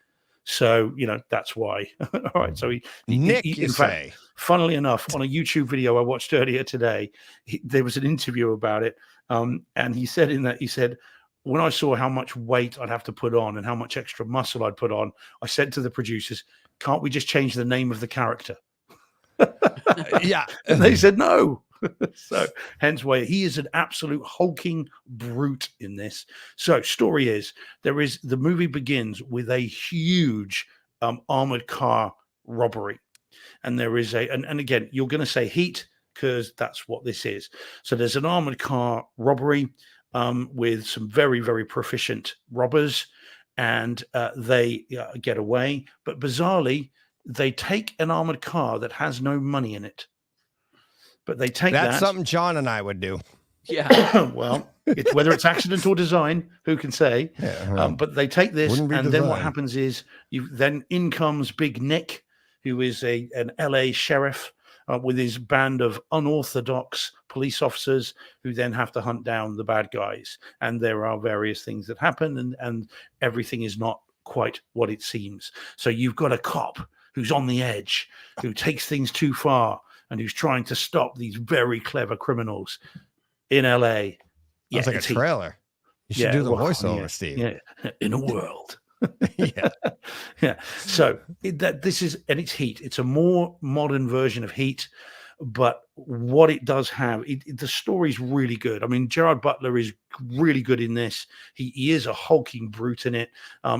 so that's why. All right, so Nick, in fact, funnily enough, on a YouTube video I watched earlier today, there was an interview about it, and he said. When I saw how much weight I'd have to put on and how much extra muscle I'd put on, I said to the producers, can't we just change the name of the character? Yeah. And they said no. So hence why he is an absolute hulking brute in this. So story is, the movie begins with a huge armored car robbery. And there is and again, you're going to say heat because that's what this is. So there's an armored car robbery. With some very, very proficient robbers, and they get away. But bizarrely, they take an armored car that has no money in it. But they take that's something John and I would do. Yeah. Well, whether it's accident or design, who can say? Yeah, but they take this, and then what happens is then in comes Big Nick, who is an LA sheriff. with his band of unorthodox police officers who then have to hunt down the bad guys. And there are various things that happen, and everything is not quite what it seems. So you've got a cop who's on the edge, who takes things too far, and who's trying to stop these very clever criminals in LA. Yeah, It's like a trailer. You should do the voiceover, Steve. Yeah, in a world. Yeah. Yeah. So this is, and it's Heat. It's a more modern version of Heat, but what it does have, the story's really good. I mean, Gerard Butler is really good in this. He is a hulking brute in it.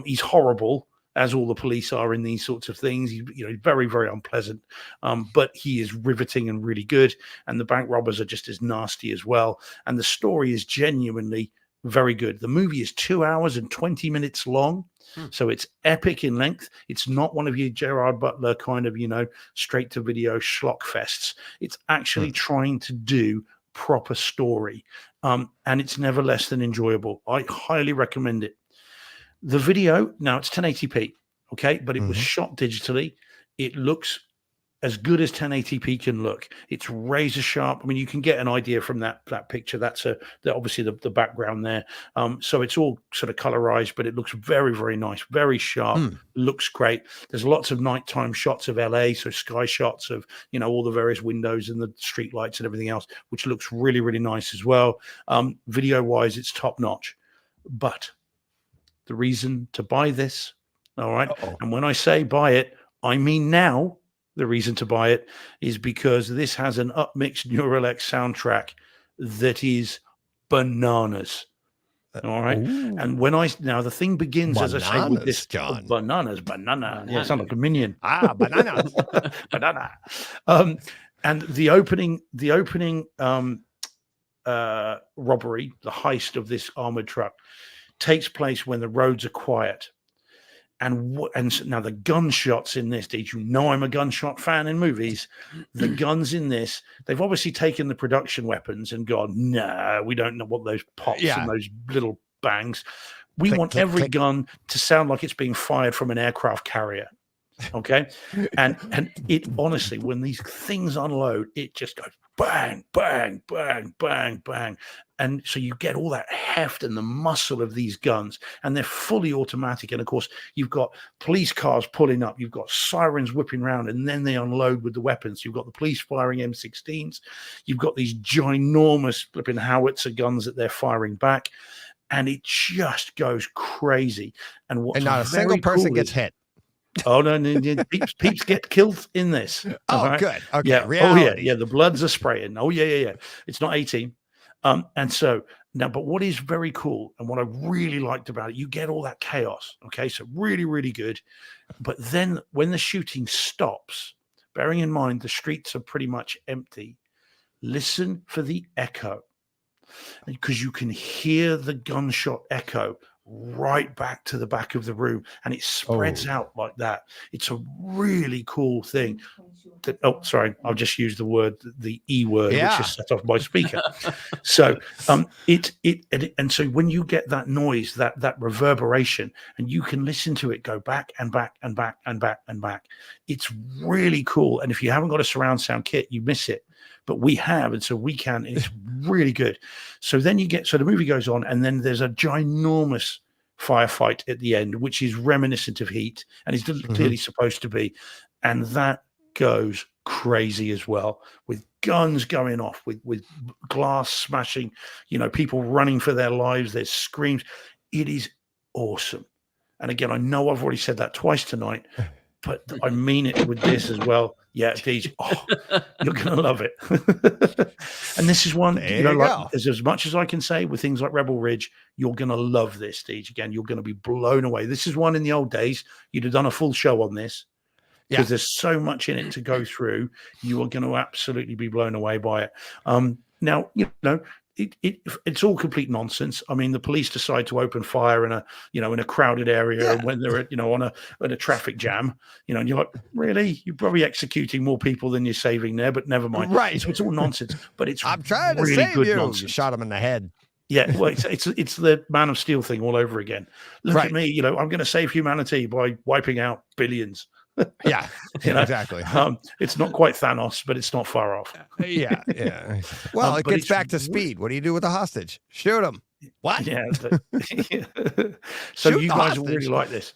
He's horrible, as all the police are in these sorts of things. He's very, very unpleasant, but he is riveting and really good. And the bank robbers are just as nasty as well. And the story is genuinely very good. The movie is 2 hours and 20 minutes long. So it's epic in length. It's not one of your Gerard Butler kind of, straight to video schlock fests. It's actually trying to do proper story. And it's never less than enjoyable. I highly recommend it. The video, now it's 1080p, okay, but it was shot digitally. It looks as good as 1080p can look. It's razor sharp. I mean, you can get an idea from that picture. That's obviously the background there. So it's all sort of colorized, but it looks very, very nice, very sharp. Looks great. There's lots of nighttime shots of LA, so sky shots of all the various windows and the street lights and everything else, which looks really, really nice as well. Video wise, it's top notch. But the reason to buy this, all right, and when I say buy it, I mean now. The reason to buy it is because this has an upmixed Neural-X soundtrack that is bananas. All right. Ooh. And now the thing begins, as I say, with this John. Banana. Yeah, it sounds like a minion. Bananas. Banana. And the opening robbery, the heist of this armored truck, takes place when the roads are quiet. And now the gunshots in this, did you know I'm a gunshot fan in movies? The guns in this, they've obviously taken the production weapons and gone, no, we don't know what those pops and those little bangs. We want every gun to sound like it's being fired from an aircraft carrier. Okay. And it honestly, when these things unload, it just goes bang, bang, bang, bang, bang. And so you get all that heft and the muscle of these guns, and they're fully automatic. And of course, you've got police cars pulling up, you've got sirens whipping around, and then they unload with the weapons. You've got the police firing M16s, you've got these ginormous flipping howitzer guns that they're firing back, and it just goes crazy. And not a single person gets hit. Oh no, peeps get killed in this. Good. Okay. Yeah. Reality. The bloods are spraying. Oh yeah. It's not 18. And so now, but what is very cool and what I really liked about it, you get all that chaos. Okay, so really, really good. But then when the shooting stops, bearing in mind the streets are pretty much empty, listen for the echo, because you can hear the gunshot echo right back to the back of the room, and it spreads out like that. It's a really cool thing. Sorry, I'll just use the E word, which is set off my speaker. So and so when you get that noise, that reverberation, and you can listen to it go back and back and back and back and back, it's really cool. And if you haven't got a surround sound kit, you miss it. But we have, and so we can. It's really good. So then the movie goes on, and then there's a ginormous firefight at the end, which is reminiscent of Heat, and is clearly supposed to be. And that goes crazy as well, with guns going off, with glass smashing, people running for their lives. There's screams. It is awesome. And again, I know I've already said that twice tonight, but I mean it with this as well. Yeah, Deej, you're going to love it. And this is one, as much as I can say with things like Rebel Ridge, you're going to love this, Deej. Again, you're going to be blown away. This is one in the old days, you'd have done a full show on this, because there's so much in it to go through. You are going to absolutely be blown away by it. Now, it's all complete nonsense. I mean, the police decide to open fire in a crowded area when they're on a traffic jam, and you're like, really? You're probably executing more people than you're saving there, but never mind. Right. So it's all nonsense, but I'm trying to really save good you. Nonsense. Shot him in the head. Yeah, well, it's the Man of Steel thing all over again. Look at me, I'm going to save humanity by wiping out billions. Yeah, You know, exactly. it's not quite Thanos, but it's not far off. Yeah. Well, it but gets it's back to speed. What do you do with a hostage? Shoot him. What? Yeah. So Shoot you the guys will hostage. really like this.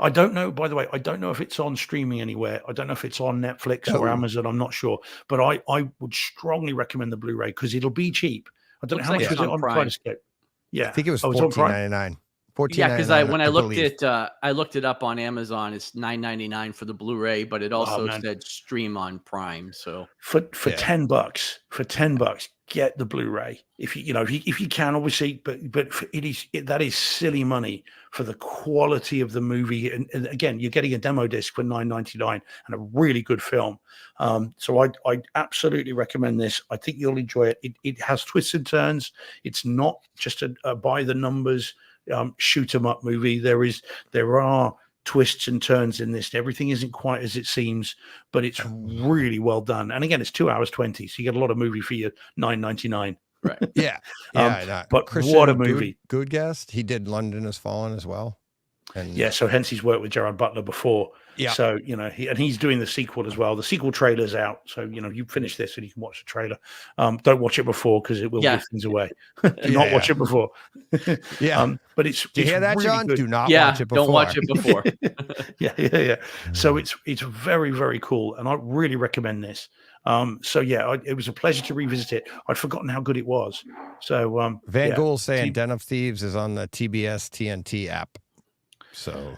I don't know, by the way, I don't know if it's on streaming anywhere. I don't know if it's on Netflix or Oh. Amazon. I'm not sure. But I would strongly recommend the Blu-ray because it'll be cheap. I don't know Looks how like much it's was it on on Prime. Kaleidoscope? Yeah. I think it was Oh, it's on Prime? $14.99. Yeah, because when I looked believe. I looked it up on Amazon. It's $9.99 for the Blu-ray, but it also man. said stream on Prime. So For Yeah. $10, get the Blu-ray if you can, obviously. But that is silly money for the quality of the movie. And again, you're getting a demo disc for $9.99 and a really good film. So I absolutely recommend this. I think you'll enjoy it. It has twists and turns. It's not just a by the numbers shoot 'em up movie. There are twists and turns in this. Everything isn't quite as it seems, but it's really well done. And again, it's 2 hours 20, so you get a lot of movie for your $9.99. right. Yeah. But Christian what a movie. Good guest. He did London Has Fallen as well. And Yeah, so hence he's worked with Gerard Butler before. Yeah. So, he's doing the sequel as well. The sequel trailer's out. So, you finish this and you can watch the trailer. Don't watch it before because it will give things away. Do not watch it before. Yeah. But it's Do you hear that, really John? good. Do not Yeah, watch it before. don't watch it before. Yeah. So it's very, very cool. And I really recommend this. It was a pleasure to revisit it. I'd forgotten how good it was. So Van Gool's saying Den of Thieves is on the TBS TNT app. So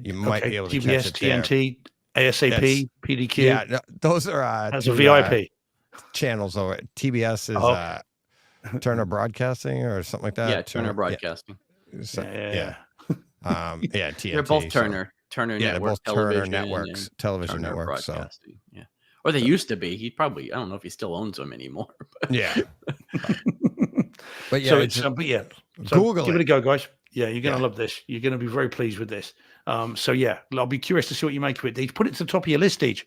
you might be able to catch it there. TNT, ASAP, PDQ. Yeah, no, those are as a VIP channels over. TBS is Turner Broadcasting or something like that. Yeah, Turner Broadcasting. Yeah. TNT. They're both Turner they're Network both Turner Television Networks, and television Turner networks. So Broadcasting. Yeah, or they used to be. He probably, I don't know if he still owns them anymore. But. yeah. But yeah, So So Google give it it. a go, guys. Yeah, you're gonna love this. You're gonna be very pleased with this. I'll be curious to see what you make of it. They put it to the top of your list, Deej.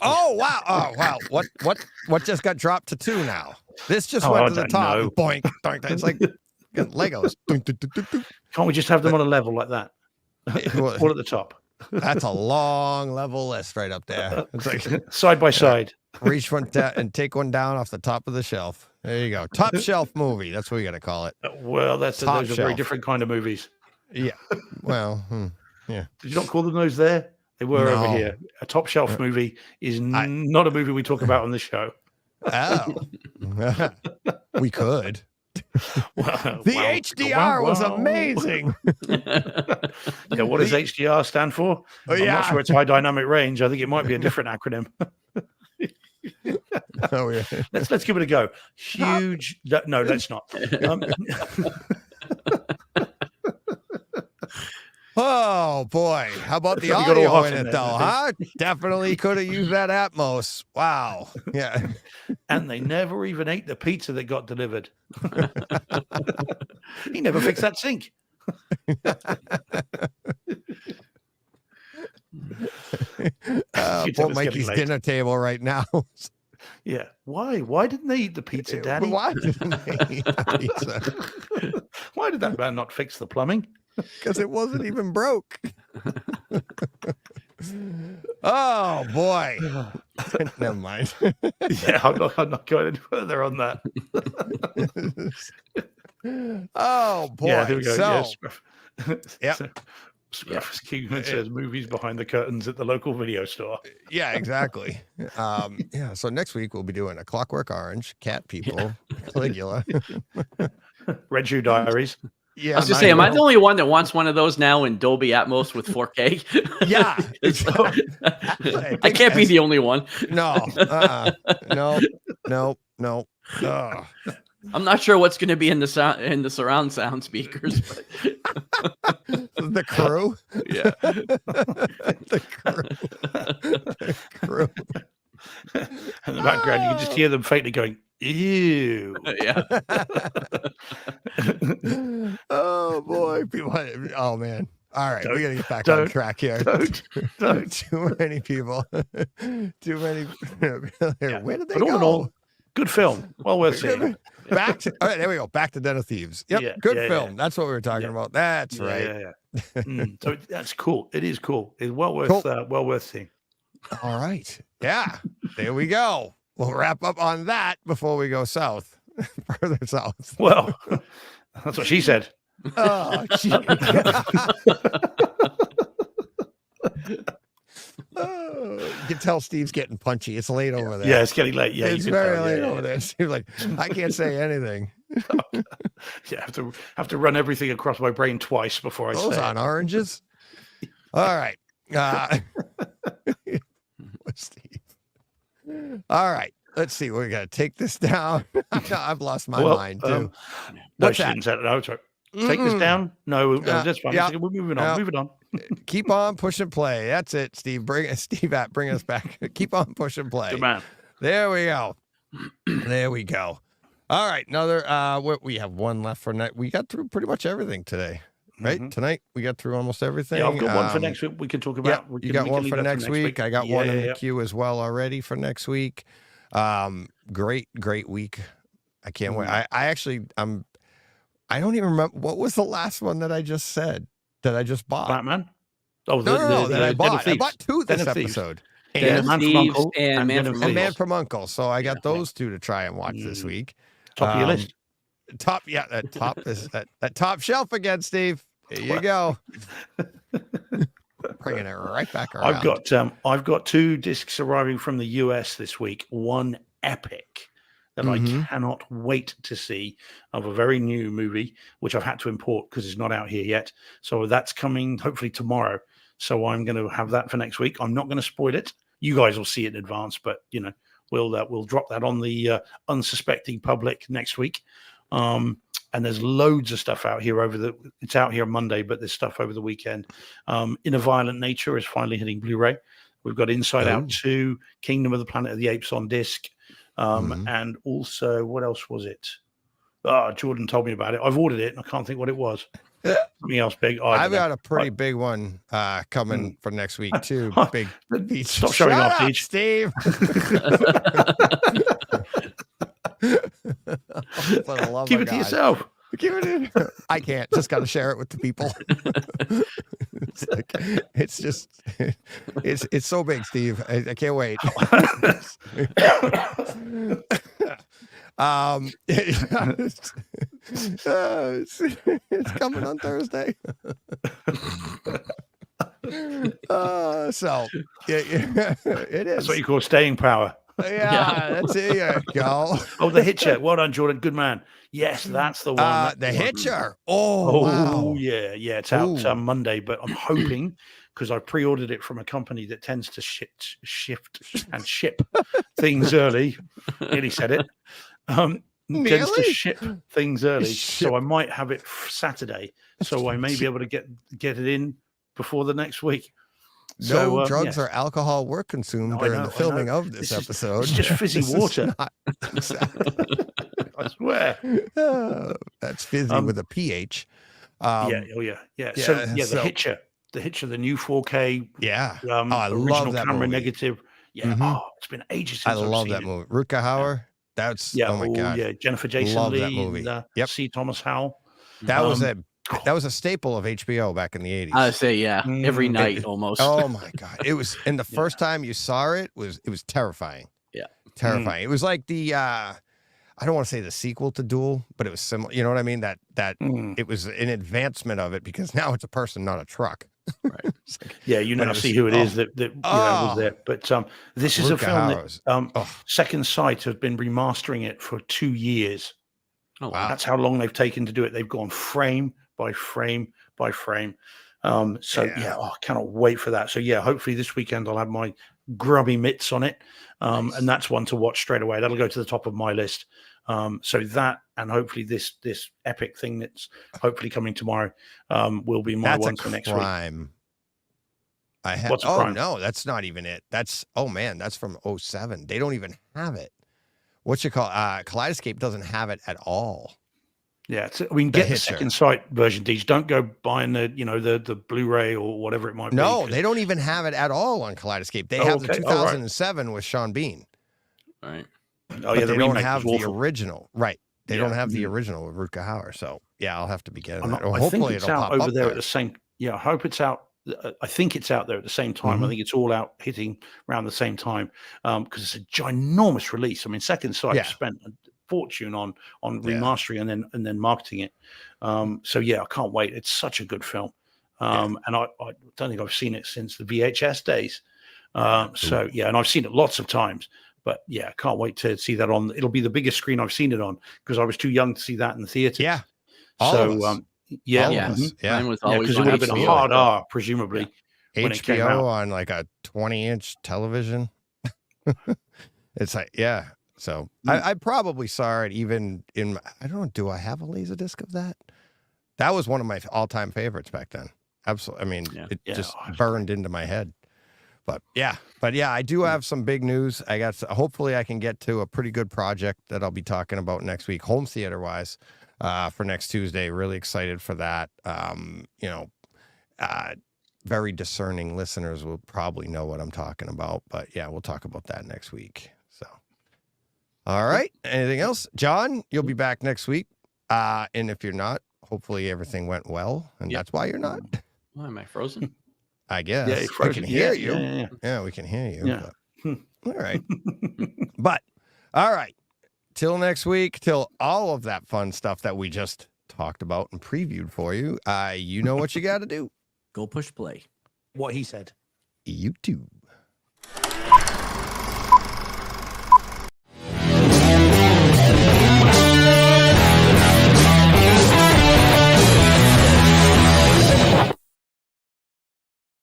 Oh wow! What just got dropped to 2 now? This just I went to the don't top. know. Boink, doink, it's like Legos. Doink, doink, doink, doink. Can't we just have them on a level like that? Well, All at the top, That's a long level list right up there. It's like side by side. reach one and take one down off the top of the shelf. There you go. Top shelf movie. That's what we got to call it. Well, those are very shelf. different kind of movies. Yeah. Well, Did you not call them those there? They were over No. here. A top shelf movie is not a movie we talk about on this show. oh. We could. Wow, The HDR was wow. amazing. Yeah, what does HDR stand for? Oh, I'm not sure it's high dynamic range. I think it might be a different acronym. Oh, yeah. Let's give it a go. Huge. No, let's not. Oh boy, how about the You got all audio hot in in it there, though, huh? Definitely could have used that Atmos. Wow. Yeah. And they never even ate the pizza that got delivered. He never fixed that sink. Poor Mikey's dinner table right now. Yeah. Why didn't they eat the pizza, Daddy? Why didn't they eat the pizza? Why did that man not fix the plumbing? Because it wasn't even broke. Oh boy. Never mind. Yeah, I'm not going any further on that. Oh boy. Yeah, here we go. So, Yes. Scruff's Kingman says movies behind the curtains at the local video store. yeah, exactly. So next week we'll be doing A Clockwork Orange, Cat People, Caligula. Red Shoe Diaries. Yeah. I was just saying, am I the only one that wants one of those now in Dolby Atmos with 4K? Yeah. I can't be the only one. No. No. Ugh. I'm not sure what's going to be in the surround sound speakers. But... The crew. Yeah. The crew. In the background, you can just hear them faintly going, ew. Yeah. Oh boy. Oh man. All right, we gotta get back on track here. Don't. Too many people. Too many. Where did they But all go? in all, good film. Well worth seeing. Back to all right, there we go. Back to Den of Thieves. Yep, Yeah, good yeah, film. yeah. That's what we were talking about. That's right. Yeah. So that's cool. It is cool. It's well worth Cool. well worth seeing. All right. Yeah. There we go. We'll wrap up on that before we go south, further south. Well, that's what she said. Oh, gee. Oh, you can tell Steve's getting punchy. It's late over there. Yeah, it's getting late. Yeah, it's very late over there. Steve's like, I can't say anything. Yeah, have to run everything across my brain twice before I Those say on it. oranges. All right. Steve. All right. Let's see. We're gonna take this down. I've lost my mind too. No, What's she that? didn't say it. No, sorry. Take this down. No, that's fine. yeah. We're moving on. Moving on. Keep on push and play. That's it, Steve. Bring us back. Keep on push and play. Good man. There we go. There we go. All right, another. We have one left for night. We got through pretty much everything today, right? Tonight we got through almost everything. Yeah, I've got one for next week. We can talk about. Yeah, you got one for next week. I got one in the queue as well already for next week. Great week. I can't wait. I actually I don't even remember what was the last one that I just said that I just bought. Batman. Oh, No, that I bought. I Thieves. bought two this Den of Thieves. episode. Den of Man from Thieves Uncle and Man Den of from And Thieves. Man from Uncle. So I got those two to try and watch this week. Top of your list. That top is that top shelf again, Steve. Here you go. Bringing it right back around. I've got 2 discs arriving from the US this week. One epic that I cannot wait to see, of a very new movie, which I've had to import because it's not out here yet. So that's coming hopefully tomorrow. So I'm going to have that for next week. I'm not going to spoil it. You guys will see it in advance, but we'll drop that on the unsuspecting public next week. And there's loads of stuff out here it's out here Monday, but there's stuff over the weekend. In a Violent Nature is finally hitting Blu-ray. We've got Inside Out 2, Kingdom of the Planet of the Apes on disc. And also, what else was it? Jordan told me about it. I've ordered it and I can't think what it was. Something else big. I've got a pretty big one coming for next week too. Big feature. Stop showing off, up, Steve. Keep it to yourself. Keep it in. I can't. Just got to share it with the people. It's so big, Steve. I can't wait. It's coming on Thursday. So it is. That's what you call staying power. Yeah, that's it. There you go. Oh, The Hitcher. Well done, Jordan. Good man. Yes, that's the one. The Hitcher. Oh, wow. Yeah. It's out Monday, but I'm hoping, because I pre-ordered it from a company that tends to shift and ship things early. Nearly said it. Tends to ship things early, so I might have it Saturday. So I may be able to get it in before the next week. No drugs or alcohol were consumed during the filming of this episode. It's just fizzy water. I swear. That's fizzy with a pH. Yeah. So The Hitcher. The Hitcher, the new 4K. Yeah. I original love that camera movie. Negative. Yeah. It's been ages since I love that movie. Rutger Hauer. That's oh my god. Yeah. Jennifer Jason love Leigh. That movie. And, C. Thomas Howell. That was a staple of HBO back in the 80s. I say every night almost. Oh my god. It was, and the first time you saw it was terrifying. Yeah. Terrifying. It was like the I don't want to say the sequel to Duel, but it was similar. You know what I mean? That it was an advancement of it, because now it's a person, not a truck. Right. Yeah, you now see who it is that was there. But this is a film that Second Sight have been remastering it for 2 years. Oh wow. That's how long they've taken to do it. They've gone frame by frame by frame. I cannot wait for that. So hopefully this weekend I'll have my grubby mitts on it. Nice. And that's one to watch straight away. That'll go to the top of my list. So that, and hopefully this epic thing that's hopefully coming tomorrow will be my one for next week. What's a crime? No, that's not even it. That's that's from 2007. They don't even have it. What you call Kaleidoscape doesn't have it at all. Yeah, we can get the Second Sight version. These don't go buying the Blu-ray or whatever it might be. No, they don't even have it at all on Kaleidoscape. They have the 2007 with Sean Bean. Right. Oh yeah, they don't have the original. Right. They don't have the original with Rutger Hauer. So I'll have to be getting that. Or I hopefully think it's it'll out pop over up there at the same. I hope it's out. I think it's out there at the same time. Mhm. I think it's all out hitting around the same time because it's a ginormous release. I mean, Second Sight Yeah. spent a fortune on Yeah. remastering and then marketing it. So yeah, I can't wait. It's such a good film, and I don't think I've seen it since the VHS days. So yeah, and I've seen it lots of times. But yeah, I can't wait to see that on. It'll be the biggest screen I've seen it on because I was too young to see that in the theaters. Yeah. All So of us. yeah, All of Yeah. us. Yeah. Mine was yeah, always because it on would have been a HBO. hard R, presumably, when it came HBO out. on like a 20-inch television. It's like, yeah. So I probably saw it even in, I don't know, do I have a laser disc of that? That was one of my all-time favorites back then. Absolutely. I mean, Yeah. it Yeah, just oh, it's burned into my head. But yeah, I do have some big news. Hopefully I can get to a pretty good project that I'll be talking about next week, home theater wise, for next Tuesday. Really excited for that. You know, very discerning listeners will probably know what I'm talking about, but yeah, we'll talk about that next week. So, all right. Anything else? John, you'll be back next week. And if you're not, hopefully everything went well. And Yep. that's why you're not, Why am I frozen? I guess. Yeah, I frozen. can hear Yeah, you. yeah. Yeah, we can hear you. Yeah. But, all right. But, all right. Till next week, till all of that fun stuff that we just talked about and previewed for you, you know what you got to do. Go push play. What he said. YouTube.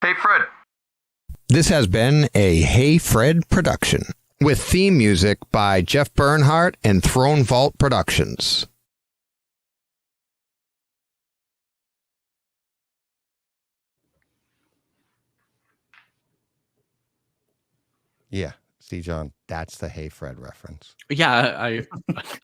Hey, Fred. This has been a Hey Fred production with theme music by Jeff Bernhardt and Throne Vault Productions. Yeah. See, John, that's the Hey Fred reference. Yeah,